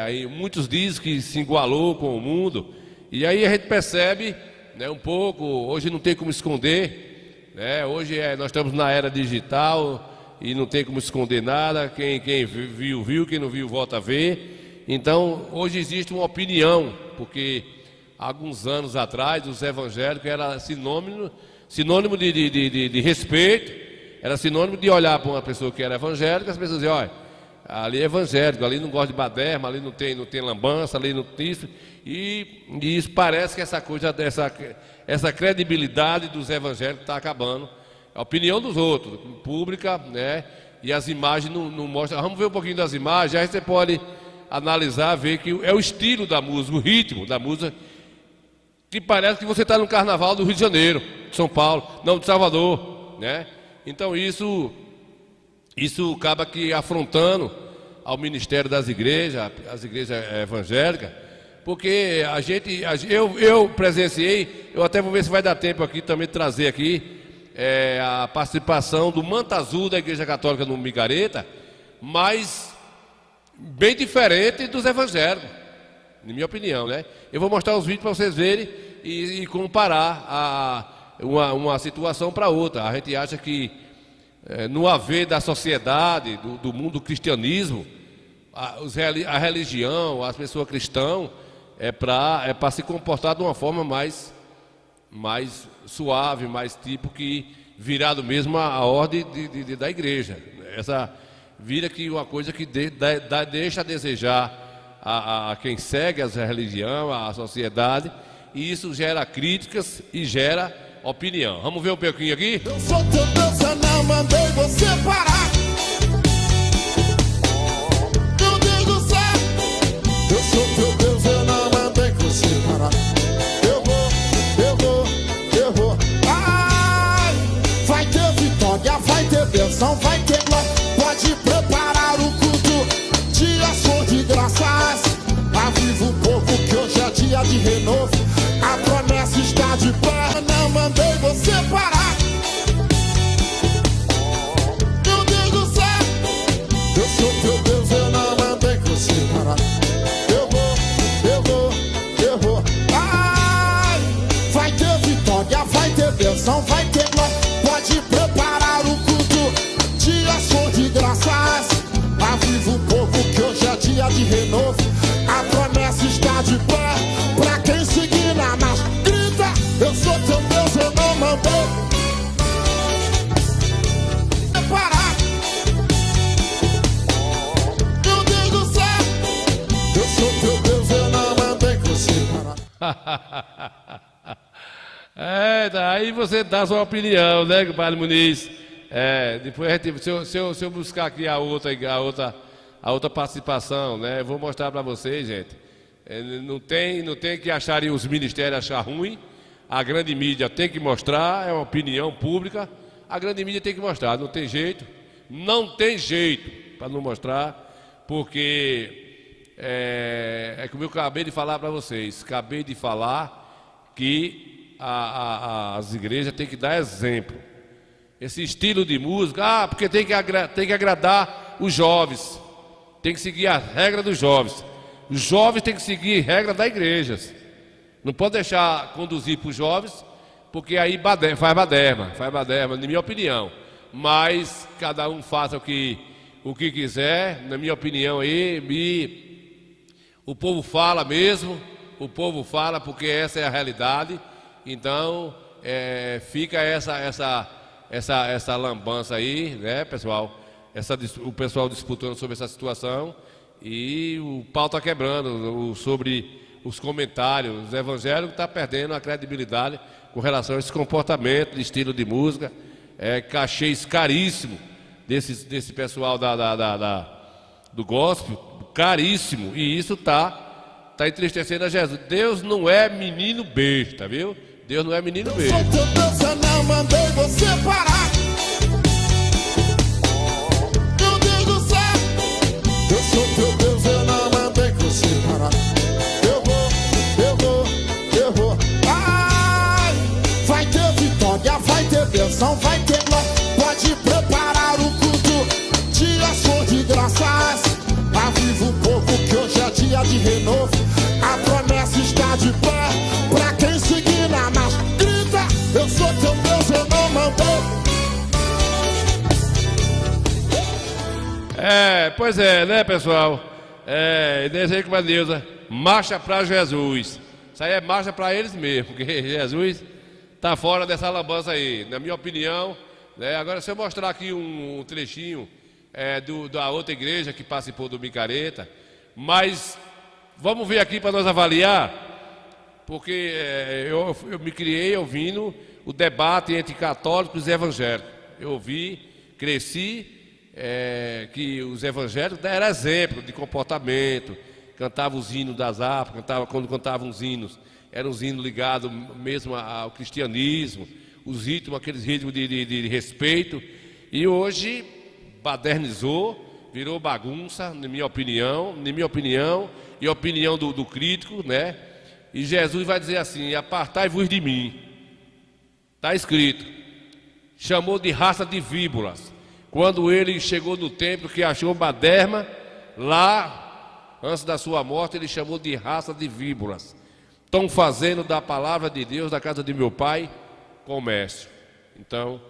Aí muitos dizem que se igualou com o mundo, e aí a gente percebe, né, um pouco, hoje não tem como esconder, né, hoje nós estamos na era digital e não tem como esconder nada, quem viu, quem não viu volta a ver. Então, hoje existe uma opinião, porque há alguns anos atrás, os evangélicos era sinônimo de respeito, era sinônimo de olhar para uma pessoa que era evangélica, as pessoas diziam, olha, ali é evangélico, ali não gosta de baderna, ali não tem lambança, ali não tem isso, e isso parece que essa coisa, essa credibilidade dos evangélicos está acabando. A opinião dos outros, pública, né, e as imagens não mostram. Vamos ver um pouquinho das imagens, aí você pode analisar, ver que é o estilo da música, o ritmo da música, que parece que você está no carnaval do Rio de Janeiro, de São Paulo, não, de Salvador, né? Então isso acaba que afrontando ao ministério das igrejas, as igrejas evangélicas, porque eu presenciei, eu até vou ver se vai dar tempo aqui também de trazer aqui a participação do Manto Azul da Igreja Católica no Micareta, mas bem diferente dos evangélicos, na minha opinião, né? Eu vou mostrar os vídeos para vocês verem e comparar uma situação para outra. A gente acha que no haver da sociedade, do mundo do cristianismo, a religião, as pessoas cristãs, é para se comportar de uma forma mais suave, mais tipo que virado mesmo a ordem da igreja. Essa vira que uma coisa que deixa a desejar a quem segue essa religião, a sociedade, e isso gera críticas e gera opinião. Vamos ver um pouquinho aqui? Eu sou teu Deus, eu não mandei você parar. Meu Deus do céu, eu sou teu Deus, eu não mandei você parar. Eu vou. Ai, vai ter vitória, vai ter bênção, vai ter glória. Pode preparar o culto de ação de graças. Aviva o povo que hoje é dia de renovo. A promessa está de pé, eu não mandei você parar. Meu Deus do céu, eu sou teu Deus, eu não mandei você parar. Eu vou. Ai, vai ter vitória, vai ter bênção, vai ter glória. Pode preparar o culto de ação de graças. Aviva o povo que hoje é dia de renovo. A promessa está de pé, pra quem seguir na marcha. Grita, eu sou teu Deus, eu não mandei parar. Meu Deus do céu, eu sou teu Deus, eu não mandei você parar. Aí você dá sua opinião, né, compadre Muniz? Depois a gente, se eu buscar aqui a outra participação, né? Eu vou mostrar para vocês, gente. Não tem que acharem os ministérios achar ruim. A grande mídia tem que mostrar, é uma opinião pública. A grande mídia tem que mostrar, não tem jeito para não mostrar, porque como eu acabei de falar para vocês, que as igrejas têm que dar exemplo. Esse estilo de música, porque tem que agradar os jovens. Tem que seguir a regra dos jovens. Os jovens têm que seguir a regra das igrejas. Não pode deixar conduzir para os jovens, porque aí faz baderna, na minha opinião. Mas cada um faça o que quiser, na minha opinião aí. O povo fala mesmo, porque essa é a realidade. Então, fica essa lambança aí, né, pessoal? O pessoal disputando sobre essa situação, e o pau está quebrando sobre os comentários. Os evangélicos estão perdendo a credibilidade com relação a esse comportamento de estilo de música, cachês caríssimo desse pessoal do gospel, caríssimo, e isso está entristecendo a Jesus. Deus não é menino besta, viu? Deus não é menino besta. Eu sou teu Deus, eu não mandei você parar. Eu sou teu Deus, eu não mandei você parar. Eu vou. Ai, vai ter vitória, vai ter bênção, vai ter glória. Pode preparar o culto de ação de graças. Aviva o povo que hoje é dia de renovo. A promessa está de pé, pra quem seguir na marcha. Grita, eu sou teu Deus, eu não mandei. Pois é, né, pessoal? Desse aí com a Neuza, marcha para Jesus. Isso aí é marcha para eles mesmo, porque Jesus está fora dessa lambança aí, na minha opinião, né? Agora, se eu mostrar aqui um trechinho da outra igreja que participou do Micareta, mas vamos ver aqui para nós avaliar, porque eu me criei ouvindo o debate entre católicos e evangélicos. Eu ouvi, cresci, que os evangélicos deram exemplo de comportamento, cantavam os hinos das harpas, quando cantavam os hinos, eram os hinos ligados mesmo ao cristianismo, os ritmos, aqueles ritmos de respeito, e hoje badernizou, virou bagunça, na minha opinião e a opinião do crítico, né? E Jesus vai dizer assim: apartai-vos de mim. Está escrito, chamou de raça de víboras. Quando ele chegou no templo que achou baderna, lá, antes da sua morte, ele chamou de raça de víboras. Estão fazendo da palavra de Deus, da casa de meu pai, comércio. Então,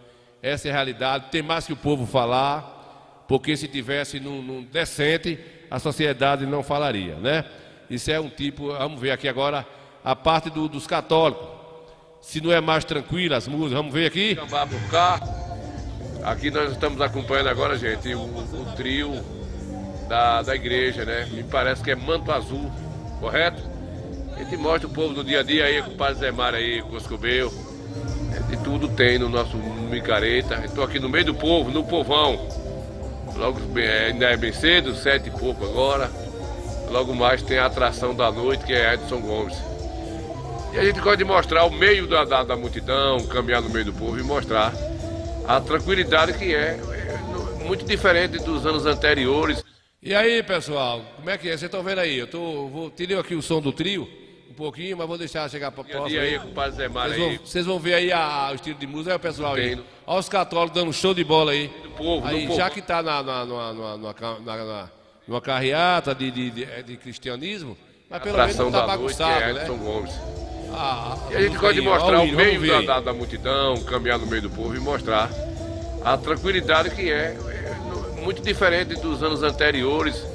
essa é a realidade. Tem mais que o povo falar, porque se tivesse num decente, a sociedade não falaria, né? Isso é um tipo, vamos ver aqui agora a parte dos católicos. Se não é mais tranquilo as músicas, vamos ver aqui. Aqui nós estamos acompanhando agora, gente, o trio da igreja, né? Me parece que é manto azul, correto? A gente mostra o povo no dia a dia aí, com o Padre Zé Mário aí, com o Coscobel. De tudo tem no nosso micareta. Estou aqui no meio do povo, no povão. Logo, ainda é bem cedo, 7 e pouco agora. Logo mais tem a atração da noite, que é Edson Gomes. E a gente gosta de mostrar o meio da multidão, caminhar no meio do povo e mostrar a tranquilidade que é muito diferente dos anos anteriores. E aí, pessoal, como é que é? Vocês estão vendo aí? Tirei aqui o som do trio, um pouquinho, mas vou deixar chegar para o próximo. Aí, com o Padre Zé Mário aí. Vocês vão ver aí o estilo de música, aí o pessoal aí. Olha os católicos dando um show de bola aí. Do povo, aí, já que está numa carreata de cristianismo, mas pelo menos não está bagunçado, né? Gomes. E a gente gosta de mostrar o meio da multidão, caminhar no meio do povo e mostrar a tranquilidade que é muito diferente dos anos anteriores.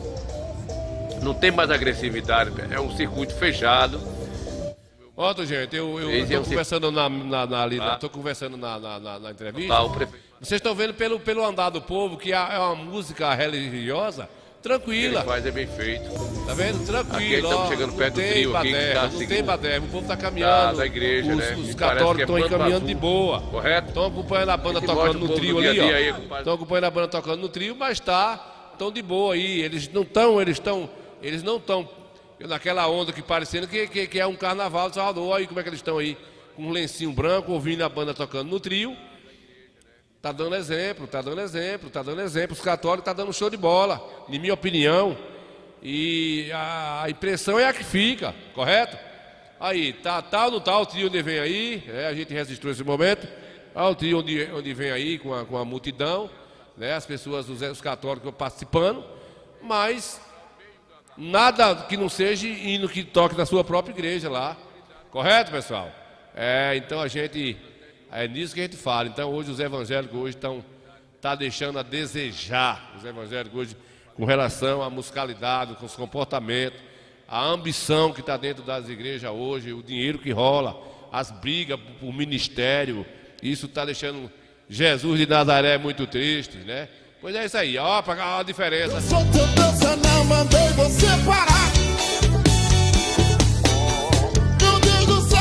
Não tem mais agressividade, é um circuito fechado. Olha, gente, eu estou conversando estou conversando na entrevista. Vocês estão vendo pelo andar do povo que é uma música religiosa tranquila. Ele faz é bem feito. Tá vendo? Tranquilo. Aqui estamos chegando perto do trio aqui. Não tem baderna, o povo está caminhando. Da igreja, os católicos estão aí caminhando de boa. Correto? Estão acompanhando a banda tocando no trio ali, ó. Estão acompanhando a banda tocando no trio, mas estão de boa aí. Eles não estão naquela onda que parecendo que é um carnaval de Salvador. Aí como é que eles estão aí? Com um lencinho branco, ouvindo a banda tocando no trio. Tá dando exemplo. Os católicos tá dando show de bola, em minha opinião. E a impressão é a que fica, correto? Aí, tá ou não tá o trio onde vem aí? A gente registrou esse momento. O trio onde vem aí com a multidão, né? As pessoas, os católicos participando, mas nada que não seja hino que toque na sua própria igreja lá. Correto, pessoal? Então a gente... É nisso que a gente fala. Então hoje os evangélicos hoje estão deixando a desejar. Os evangélicos hoje com relação à musicalidade, com os comportamentos, a ambição que está dentro das igrejas hoje, o dinheiro que rola, as brigas por ministério, isso está deixando Jesus de Nazaré muito triste, né? Pois é isso aí, ó, para a diferença. Eu sou teu Deus, eu não mandei você parar. Meu Deus do céu,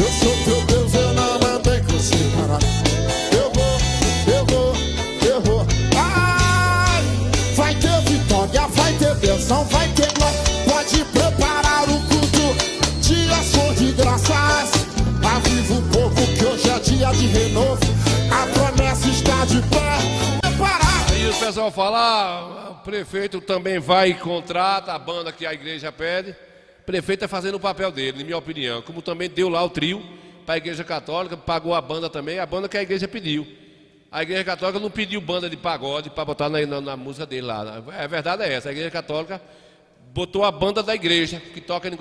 eu sou teu Deus, eu não mandei você parar. Eu vou. Ai, vai ter vitória, vai ter bênção, vai ter glória. Pode preparar o culto de ação de graças. Aviva o povo que hoje é dia de renovo. A promessa está de pé. Aí o pessoal fala, o prefeito também vai e contrata a banda que a igreja pede. O prefeito está fazendo o papel dele, na minha opinião. Como também deu lá o trio para a igreja católica, pagou a banda também, a banda que a igreja pediu. A igreja católica não pediu banda de pagode para botar na música dele lá. A verdade é essa, a igreja católica botou a banda da igreja, que toca em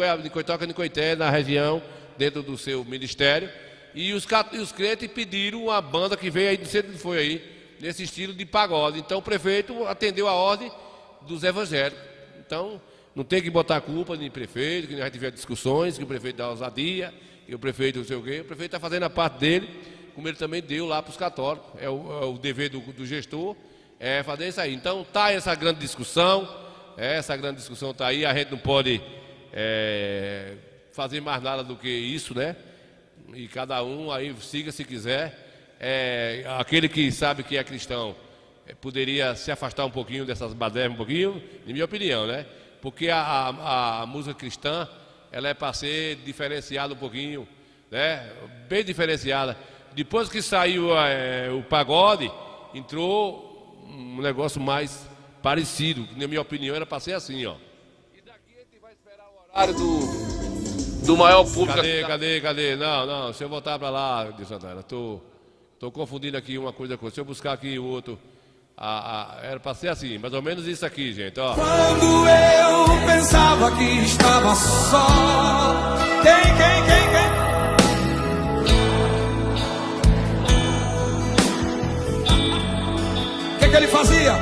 Coité, na região, dentro do seu ministério. E os crentes pediram uma banda que veio aí, não sei onde foi aí, nesse estilo de pagode. Então o prefeito atendeu a ordem dos evangélicos. Então não tem que botar culpa em prefeito, que nós tivemos discussões, que o prefeito dá ousadia, que o prefeito não sei o quê. O prefeito está fazendo a parte dele, como ele também deu lá para os católicos. É o dever do gestor, fazer isso aí. Então está essa grande discussão, está aí, a gente não pode fazer mais nada do que isso, né? E cada um aí siga se quiser. Aquele que sabe que é cristão poderia se afastar um pouquinho dessas badernas, um pouquinho, na minha opinião, né? Porque a música cristã, ela é para ser diferenciada um pouquinho, né? Bem diferenciada. Depois que saiu o pagode, entrou um negócio mais parecido, que na minha opinião era para ser assim, ó. E daqui a gente vai esperar o horário do maior público. Cadê? Não, deixa eu voltar para lá, de Santana. Estou confundindo aqui uma coisa com outra. Deixa eu buscar aqui o outro. Era para ser assim, mais ou menos isso aqui, gente. Ó. Quando eu pensava que estava só. Quem? O que ele fazia?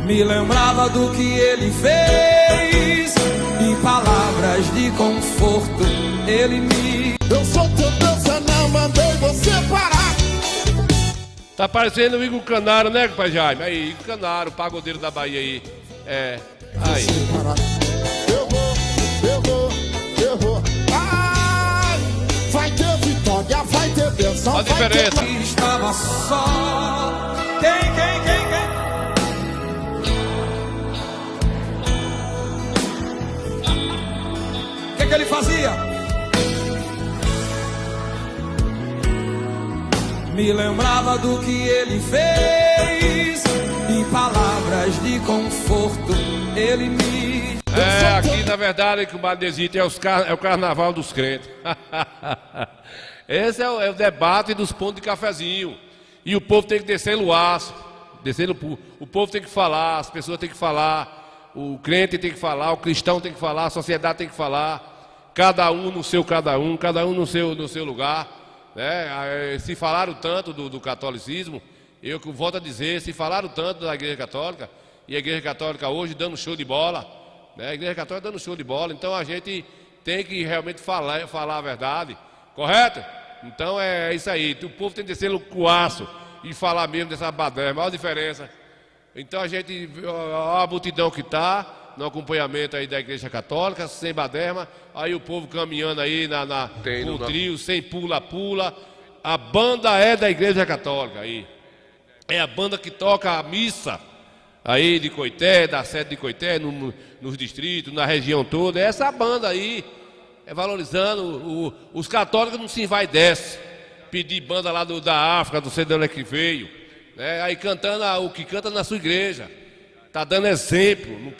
Me lembrava do que ele fez. Em palavras de conforto, ele me... Eu sou teu Deus, eu não mandei você parar. Tá parecendo o Igor Canário, né, pai Jaime? Aí, Igor Canário, o pagodeiro da Bahia aí. É, aí. Eu vou. Ai, vai ter vitória, vai ter bênção. A diferença. Estava só. Quem? O que ele fazia? Me lembrava do que ele fez. Em palavras de conforto, ele me... Aqui na verdade, que o Badesito é o carnaval dos crentes. Esse é o debate dos pontos de cafezinho. E o povo tem que descer no aço. O povo tem que falar, as pessoas têm que falar, o crente tem que falar, o cristão tem que falar, a sociedade tem que falar. Cada um no seu cada um no seu lugar. Né? Se falaram tanto do catolicismo, eu volto a dizer, se falaram tanto da Igreja Católica, e a Igreja Católica hoje dando show de bola, né? A Igreja Católica dando show de bola, então a gente tem que realmente falar a verdade, correto? Então é isso aí, o povo tem que descer no aço e falar mesmo dessa baderna, olha a diferença. Então a gente, olha a multidão que está no acompanhamento aí da Igreja Católica, sem baderna, aí o povo caminhando aí com o trio, sem pula-pula. A banda é da Igreja Católica aí. É a banda que toca a missa aí de Coité, da sede de Coité, nos distritos, na região toda. É essa banda aí, valorizando. Os católicos não se vai e desce. Pedir banda lá da África, do centro onde é que veio. Né? Aí cantando o que canta na sua igreja. Está dando exemplo, não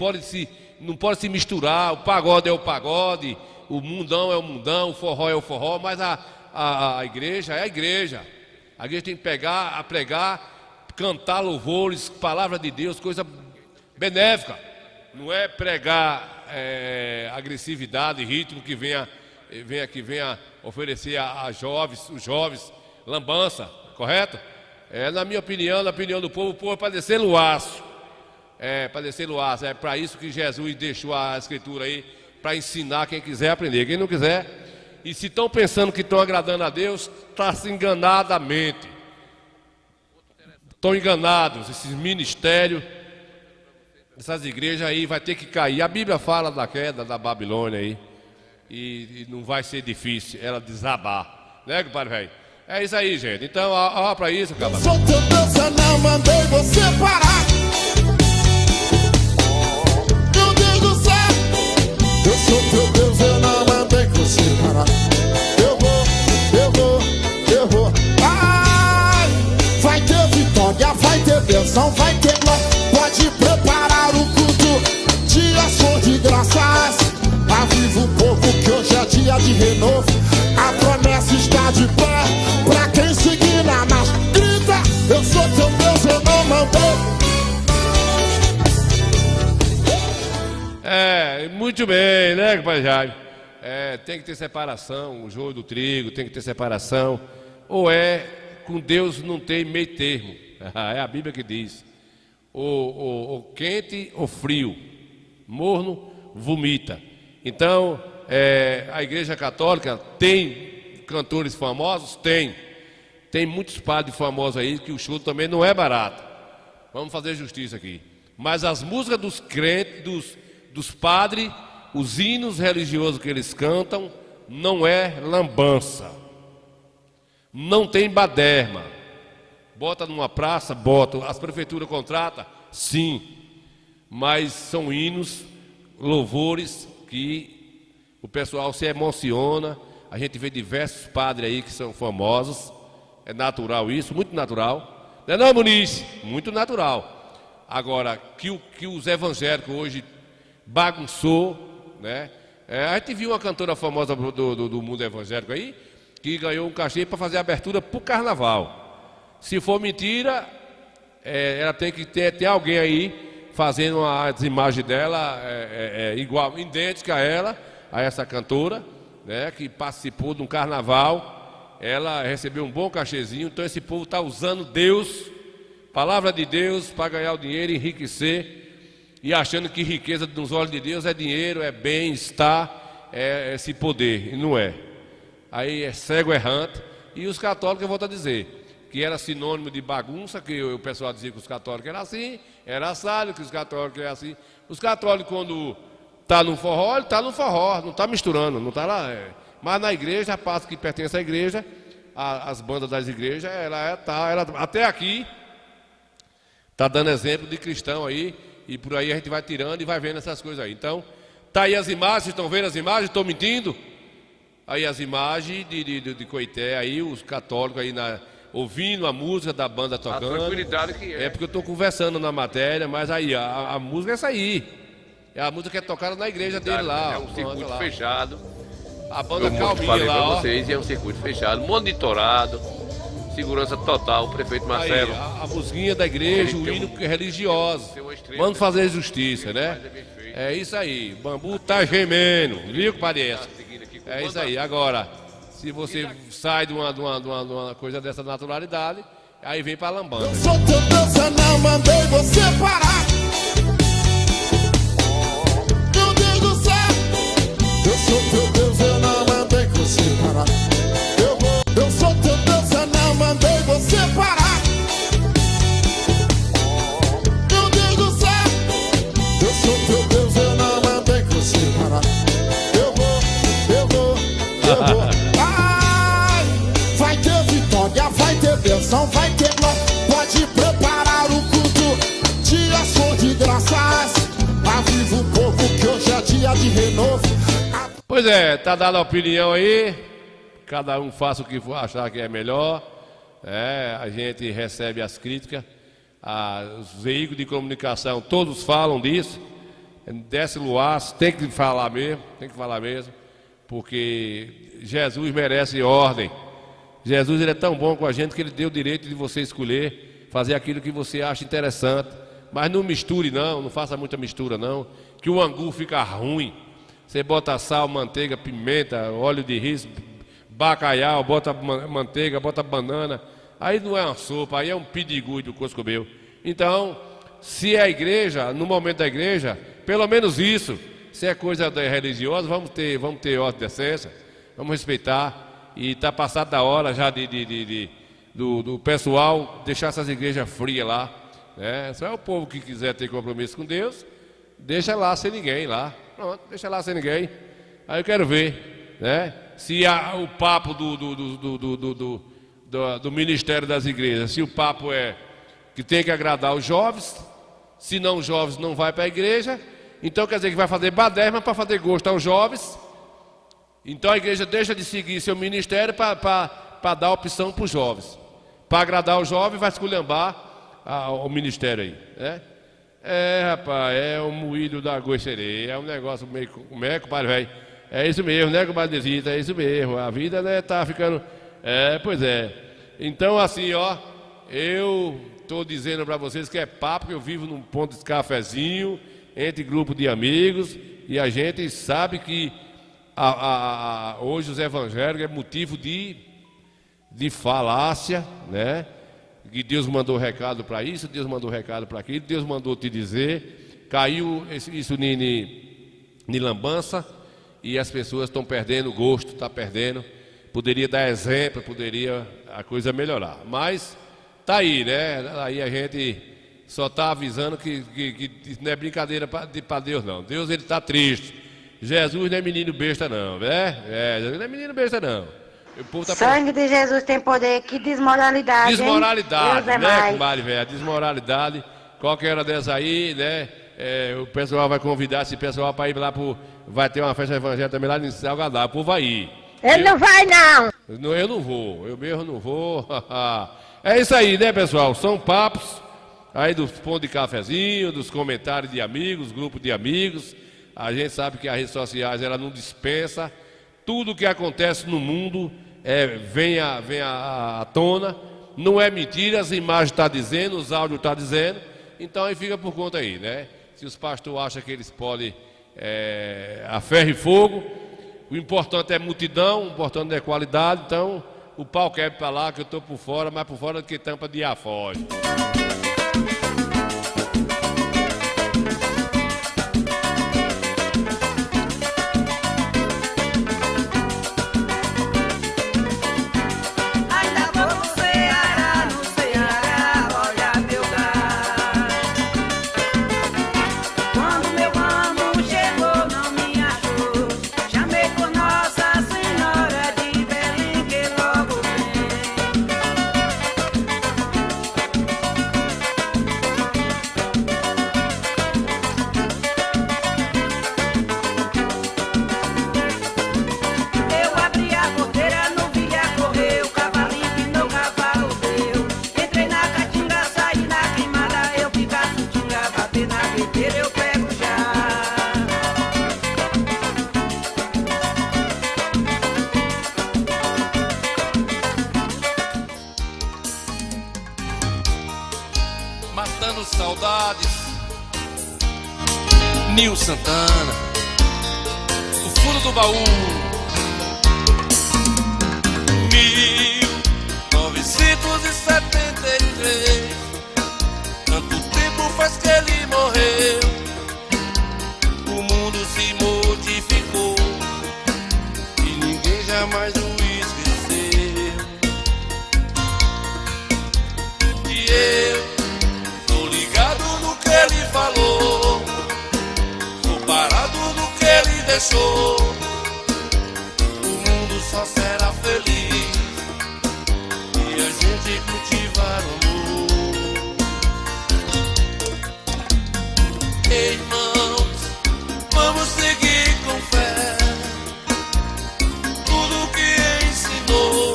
pode se misturar, o pagode é o pagode, o mundão é o mundão, o forró é o forró, mas a igreja é a igreja. A igreja tem que pregar, cantar louvores, palavra de Deus, coisa benéfica. Não é pregar agressividade, ritmo que venha oferecer os jovens, lambança, correto? Na minha opinião, na opinião do povo, o povo é para descer no aço. É para isso que Jesus deixou a Escritura aí, para ensinar quem quiser aprender. Quem não quiser, e se estão pensando que estão agradando a Deus, está se enganadamente. Estão enganados, esses ministérios, essas igrejas aí vai ter que cair. A Bíblia fala da queda da Babilônia aí, e não vai ser difícil ela desabar, né, compadre velho? É isso aí, gente. Então, ó para isso, cara. Sou teu Deus, eu não mandei você parar. Eu sou teu Deus, eu não mandei você parar. Eu vou. Ai, vai ter vitória, vai ter bênção, vai ter glória. Pode preparar o culto de ação de graças. Aviva o povo que hoje é dia de renovo. A promessa está de pé pra quem seguir na marcha. Grita, eu sou teu Deus, eu não mandei. Muito bem, né, pai Jaime? Tem que ter separação, o joio do trigo, tem que ter separação. Ou com Deus não tem meio termo. É a Bíblia que diz. Ou quente ou frio. Morno, vomita. Então, a Igreja Católica tem cantores famosos? Tem. Tem muitos padres famosos aí que o show também não é barato. Vamos fazer justiça aqui. Mas as músicas dos crentes, dos padres, os hinos religiosos que eles cantam, não é lambança. Não tem baderma. Bota numa praça, bota. As prefeituras contratam? Sim. Mas são hinos, louvores que o pessoal se emociona. A gente vê diversos padres aí que são famosos. É natural isso, muito natural. Não é não, Muniz? Muito natural. Agora, que os evangélicos hoje bagunçou, né? A gente viu uma cantora famosa do mundo evangélico aí, que ganhou um cachê para fazer abertura para o carnaval. Se for mentira, ela tem que ter alguém aí fazendo as imagens dela igual, idêntica a ela, a essa cantora, né? Que participou de um carnaval. Ela recebeu um bom cachezinho. Então esse povo está usando Deus, palavra de Deus, para ganhar o dinheiro, enriquecer. E achando que riqueza nos olhos de Deus é dinheiro, é bem-estar, é esse poder. E não é. Aí é cego errante. E os católicos, eu volto a dizer, que era sinônimo de bagunça, que o pessoal dizia que os católicos eram assim, era assado, que os católicos eram assim. Os católicos, quando tá no forró, ele tá no forró, não tá misturando, não tá lá. Mas na igreja, a parte que pertence à igreja, as bandas das igrejas, ela até aqui, tá dando exemplo de cristão aí, e por aí a gente vai tirando e vai vendo essas coisas aí. Então, tá aí as imagens, estão vendo as imagens? Estou mentindo? Aí as imagens de Coité, aí os católicos aí ouvindo a música da banda tocando. A tranquilidade que é. É porque eu estou conversando na matéria, mas aí a música é essa aí. É a música que é tocada na igreja dele lá. É um circuito lá fechado. A banda calminha falei lá, pra ó. vocês, é um circuito fechado, monitorado, segurança total, o prefeito Marcelo. Aí, a musiquinha da igreja, o hino religioso. Vamos fazer justiça, né? É isso aí. Bambu tá gemendo, viu, compadre? É isso aí. Agora, se você sai de uma coisa dessa naturalidade, aí vem pra lambanda. Eu sou teu Deus, eu não mandei você parar. Meu Deus do céu. Eu sou teu Deus, eu não mandei você parar. Eu sou teu Deus, eu não mandei você parar. Meu Deus do céu. Eu sou teu Deus, eu não mandei você parar. Eu vou. Ai, vai ter vitória, vai ter bênção, vai ter glória. Pode preparar o culto, dia sou de graças. Aviva o povo que hoje é dia de renovo. Pois é, tá dando a opinião aí. Cada um faça o que for achar que é melhor. A gente recebe as críticas. Os veículos de comunicação, todos falam disso. Desce Luaz, tem que falar mesmo. Porque Jesus merece ordem. Jesus ele é tão bom com a gente que ele deu o direito de você escolher, fazer aquilo que você acha interessante. Mas não misture não faça muita mistura não, que o angu fica ruim. Você bota sal, manteiga, pimenta, óleo de riso, bacalhau, bota manteiga, bota banana. Aí não é uma sopa, aí é um pidigui do Coscobel. Então, se é a igreja, no momento da igreja, pelo menos isso. Se é coisa religiosa, vamos ter ordem de decência, vamos respeitar. E está passado da hora já do pessoal deixar essas igrejas frias lá. Só é o povo que quiser ter compromisso com Deus, deixa lá sem ninguém lá. Pronto, deixa lá sem ninguém. Aí eu quero ver, se o papo do ministério das igrejas, se o papo é que tem que agradar os jovens, se não os jovens não vai para a igreja, então quer dizer que vai fazer baderna para fazer gosto aos jovens. Então a igreja deixa de seguir seu ministério para dar opção para os jovens. Para agradar os jovens vai esculhambar o ministério aí, rapaz, é o moído da goicereia, é um negócio meio... Como é, compadre, velho? É isso mesmo, né, compadre Desita? É isso mesmo, a vida, tá ficando... Pois é. Então, assim, ó, eu tô dizendo para vocês que é papo, que eu vivo num ponto de cafezinho, entre grupo de amigos, e a gente sabe que hoje os evangélicos é motivo de falácia, né? Que Deus mandou recado para isso, Deus mandou recado para aquilo, Deus mandou te dizer, caiu isso em lambança e as pessoas estão perdendo o gosto, está perdendo. Poderia dar exemplo, poderia a coisa melhorar, mas tá aí, né? Aí a gente só está avisando que não é brincadeira para Deus não. Deus ele está triste. Jesus não é menino besta não, né? Jesus não é menino besta não. O povo tá Sangue de Jesus tem poder, que desmoralidade. Desmoralidade, hein? né, comadre velho? Desmoralidade. Qualquer hora dessa aí, né? O pessoal vai convidar esse pessoal para ir lá vai ter uma festa evangélica também lá em Salgadar. O povo vai ir. Ele não vai, não. Eu não vou, eu mesmo não vou. É isso aí, né, pessoal? São papos aí dos pontos de cafezinho, dos comentários de amigos, grupo de amigos. A gente sabe que as redes sociais, ela não dispensa. Tudo que acontece no mundo vem à tona. Não é mentira, as imagens estão dizendo, os áudios estão dizendo. Então aí fica por conta aí, né? Se os pastores acham que eles podem a ferro e fogo, o importante é multidão, o importante é qualidade. Então o pau quebra para lá, que eu estou por fora, mais por fora do que tampa de afoge. Ainda vou no Ceará, matando saudades. Nil Santana, do fundo do baú. 1973, tanto tempo faz que ele morreu. O mundo se modificou e ninguém jamais o esqueceu. E eu tô ligado no que ele falou, tô parado no que ele deixou. O mundo só será feliz e a gente cultivar o amor. Irmãos, vamos seguir com fé tudo que ensinou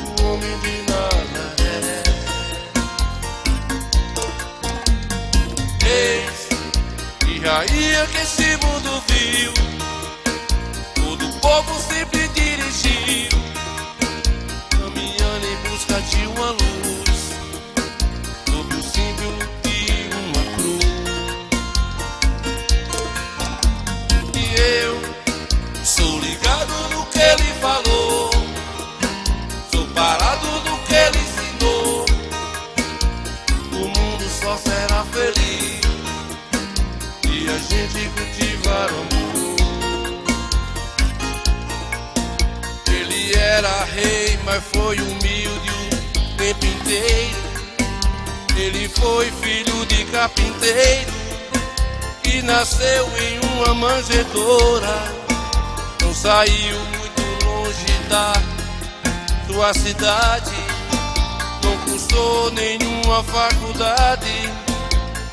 o homem de Nazaré. Eis que rainha que esse mundo viu, todo o povo sempre dirigiu, caminhando em busca de uma luz, sob o símbolo de uma cruz. E eu sou ligado no que ele falou, sou parado no que ele ensinou. O mundo só será feliz e a gente cultivar o amor. Ele era rei, mas foi humilde o tempo inteiro. Ele foi filho de carpinteiro e nasceu em uma manjedoura. Não saiu muito longe da sua cidade, não cursou nenhuma faculdade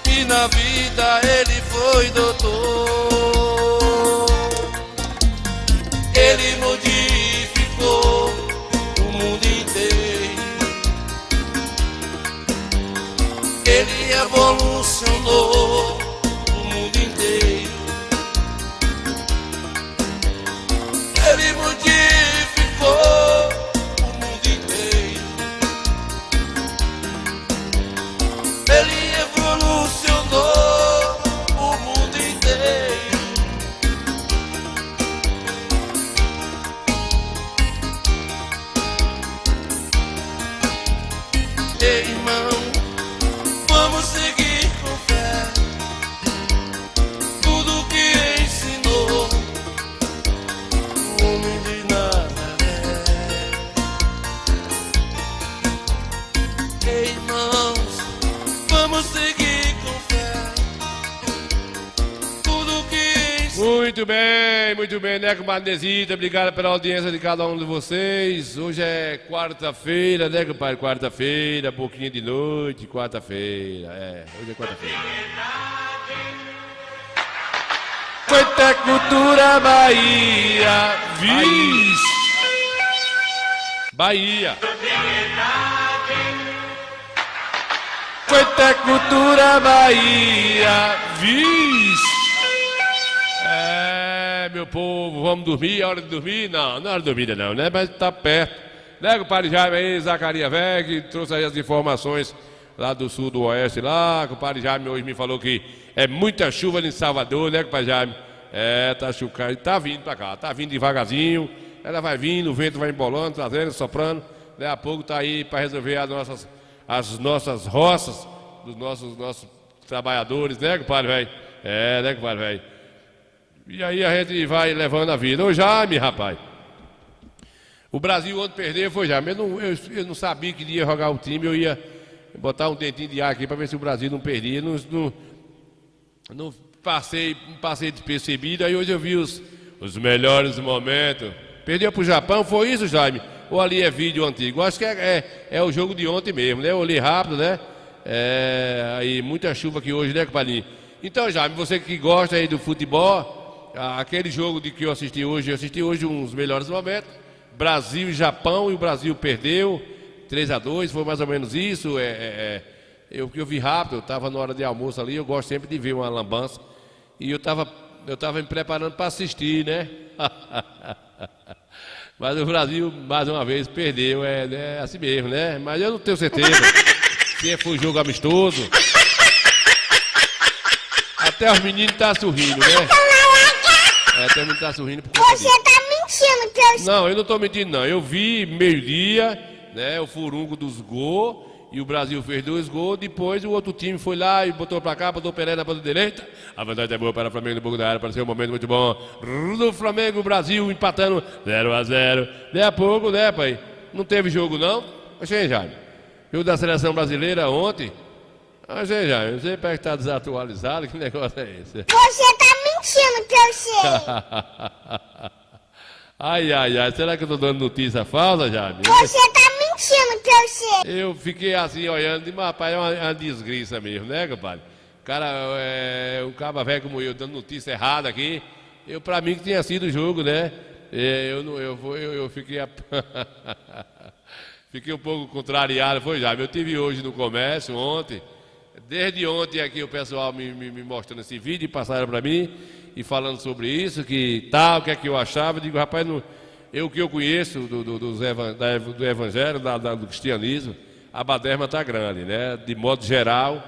e na vida ele foi doutor. Ele modificou o mundo inteiro, ele evolucionou o mundo inteiro. Ele modificou o mundo inteiro, ele evolucionou o mundo inteiro. Ei, irmão, vamos seguir com fé tudo que ensinou o homem de Nazaré. Ei, irmãos, vamos seguir com fé tudo que ensinou. Muito bem, né, compadre Nesita? Obrigado pela audiência de cada um de vocês. Hoje é quarta-feira, né, compadre? Quarta-feira, pouquinho de noite, quarta-feira. Hoje é quarta-feira. Muita cultura Bahia, vixe! Bahia. Muita cultura Bahia, vixe! Meu povo, vamos dormir? É hora de dormir? Não, não é hora de dormir não, né? Mas tá perto. Né, compadre Jaime aí, Zacarias Velho, que trouxe aí as informações lá do sul do oeste lá. Compadre Jaime hoje me falou que é muita chuva em Salvador, né, compadre Jaime? Tá chucando, tá vindo pra cá, tá vindo devagarzinho. Ela vai vindo, o vento vai embolando, trazendo, soprando. Daqui a pouco tá aí para resolver as nossas roças dos nossos trabalhadores, né, compadre velho? Né, compadre velho? E aí a gente vai levando a vida. Ô Jaime, rapaz, o Brasil ontem perdeu, foi Jaime. Eu não sabia que ia jogar o time, eu ia botar um dentinho de ar aqui para ver se o Brasil não perdia. Não passei despercebido, aí hoje eu vi os melhores momentos. Perdeu pro Japão, foi isso, Jaime? Ou ali é vídeo antigo? Acho que é o jogo de ontem mesmo, né? Eu olhei rápido, né? Aí muita chuva aqui hoje, né, compadrinho? Então, Jaime, você que gosta aí do futebol, aquele jogo de que eu assisti hoje uns melhores momentos. Brasil e Japão, e o Brasil perdeu 3-2, foi mais ou menos isso. Eu vi rápido, eu estava na hora de almoço ali, eu gosto sempre de ver uma lambança. E eu estava me preparando para assistir, né? Mas o Brasil, mais uma vez, perdeu, é assim mesmo, né? Mas eu não tenho certeza. Se foi jogo amistoso. Até os meninos tá sorrindo, né? Até os meninos tá sorrindo. Você tá mentindo, Deus. Não, eu não tô mentindo, não. Eu vi meio-dia, né? O furungo dos gols. E o Brasil fez 2 gols. Depois o outro time foi lá e botou pra cá, botou o Pelé na ponta direita. A vantagem é boa para o Flamengo no pouco da área. Pareceu um momento muito bom. Do Flamengo, o Brasil empatando 0-0. Daí a pouco, né, pai? Não teve jogo, não? Achei, Jaime. Jogo da seleção brasileira ontem. Achei, Jaime. Você parece que tá desatualizado. Que negócio é esse? Você tá mentindo, Deus. Ai, ai, ai. Será que eu tô dando notícia falsa, Jaime? Você tá mentindo, Deus. Eu fiquei assim olhando, mas rapaz, é uma desgraça mesmo, né, compadre? Cara, um caba velho como eu, dando notícia errada aqui. Pra mim que tinha sido o jogo, né? Eu fiquei. Fiquei um pouco contrariado, foi já. Eu tive hoje no comércio, ontem. Desde ontem aqui o pessoal me mostrando esse vídeo e passaram pra mim e falando sobre isso, que tal, o que é que eu achava. Eu digo, rapaz, o que eu conheço do evangelho, do cristianismo, a baderna está grande, né? De modo geral,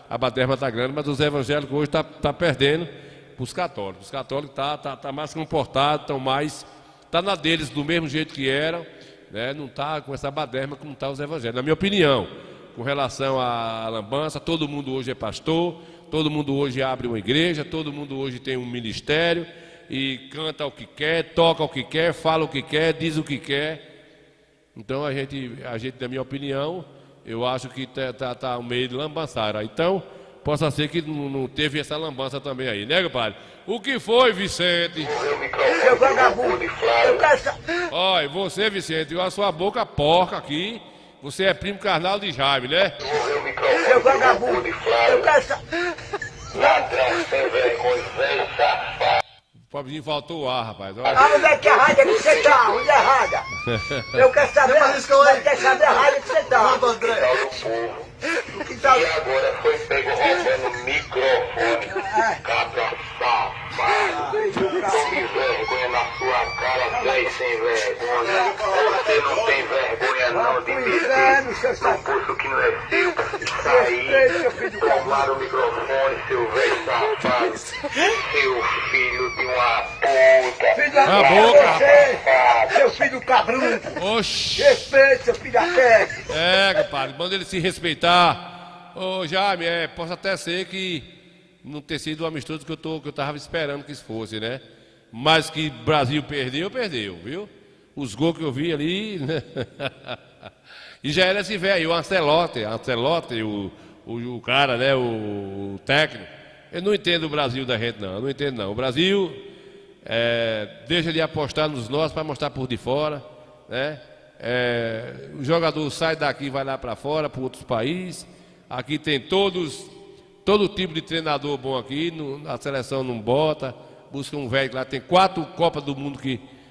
a baderna está grande, mas os evangélicos hoje tá perdendo para os católicos. Os católicos tá mais comportados, estão mais... Está na deles do mesmo jeito que eram, né? Não está com essa baderna como está os evangélicos. Na minha opinião, com relação à lambança, todo mundo hoje é pastor, todo mundo hoje abre uma igreja, todo mundo hoje tem um ministério, e canta o que quer, toca o que quer, fala o que quer, diz o que quer. Então a gente na minha opinião, eu acho que tá um meio de lambançara. Então, possa ser que não teve essa lambança também aí, né, compadre? O que foi, Vicente? Seu vagabundo, eu quero Olha, você, Vicente, a sua boca porca aqui, você é primo carnal de Jaime, né? Seu vagabundo, eu quero Ladrão sem vergonha, velho safado. O pobrezinho faltou o ar, rapaz. Onde é que a rádio que você tá? Onde é a rádio? Eu quero saber, eu quero saber a rádio que você tá. E agora foi pego roubando o microfone. Cabra safado. Tome vergonha na sua cara, velho sem vergonha. Você não tem vergonha não de meter no posto que não é seu pra se sair. Tomaram o microfone, seu velho safado. Seu filho de uma puta. Filho da a boca, rapaz. Seu filho cabrunco. Oxi. Respeite, seu filho da peste. Compadre, manda ele se respeitar. Ô, Jaime, posso até ser que não ter sido o amistoso que eu tava esperando que isso fosse, né? Mas que o Brasil perdeu, viu? Os gols que eu vi ali, né? E já era esse velho, o Ancelotti, o cara, né? O técnico. Eu não entendo o Brasil da gente, não. Eu não entendo, não. O Brasil deixa de apostar nos nossos para mostrar por de fora, né? O jogador sai daqui e vai lá para fora, para outros países. Aqui tem todo tipo de treinador bom aqui. A seleção não bota, busca um velho lá. Tem 4 Copas do Mundo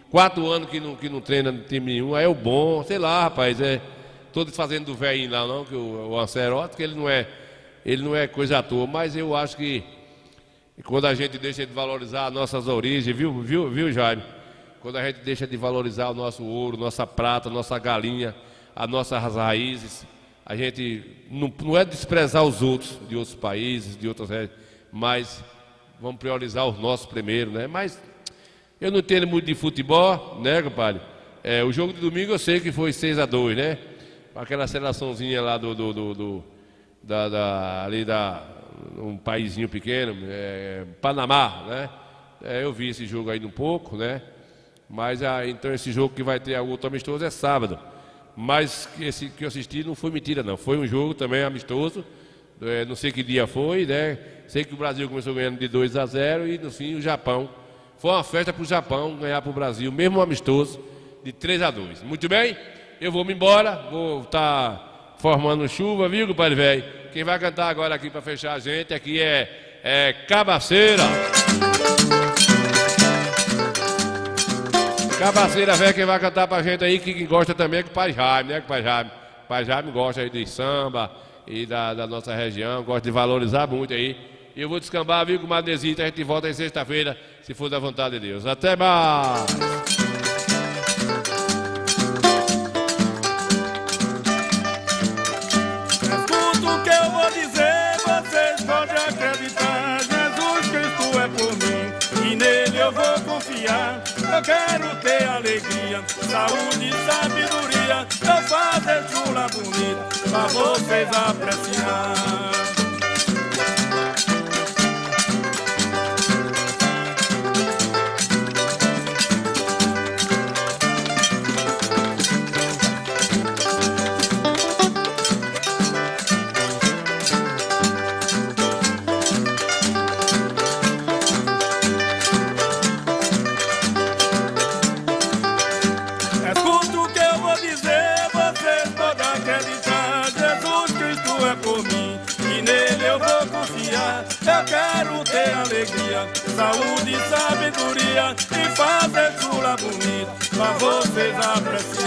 4 anos que não treina no time nenhum. Aí é o bom, sei lá, rapaz. Todos fazendo do velhinho lá, não, que o Ancelotti, que ele não é coisa à toa. Mas eu acho que quando a gente deixa de valorizar as nossas origens, viu, Jaime? Quando a gente deixa de valorizar o nosso ouro, nossa prata, nossa galinha, as nossas raízes, a gente não é desprezar os outros, de outros países, de outras regiões, mas vamos priorizar os nossos primeiro, né? Mas eu não entendo muito de futebol, né, compadre? O jogo de domingo eu sei que foi 6-2, né? Aquela seleçãozinha lá um paísinho pequeno, Panamá, né? Eu vi esse jogo aí um pouco, né? Mas então esse jogo que vai ter outro amistoso é sábado. Mas esse que eu assisti não foi mentira, não. Foi um jogo também amistoso. Não sei que dia foi, né? Sei que o Brasil começou ganhando de 2-0 e no fim o Japão. Foi uma festa para o Japão ganhar para o Brasil, mesmo amistoso, de 3-2. Muito bem, eu vou me embora, vou estar formando chuva, viu, compadre velho? Quem vai cantar agora aqui para fechar a gente aqui é Cabaceira. Cabaceira, velho, quem vai cantar pra gente aí, que gosta também é com o Pai Jaime, né? O Pai Jaime gosta aí de samba e da nossa região, gosta de valorizar muito aí. E eu vou descambar, viu, com o Madezito, a gente volta em sexta-feira, se for da vontade de Deus. Até mais! quero ter alegria, saúde e sabedoria, eu fazer chula bonita pra vocês apreciar. Eu quero ter alegria, saúde e sabedoria e fazer chula bonita pra vocês apreciar.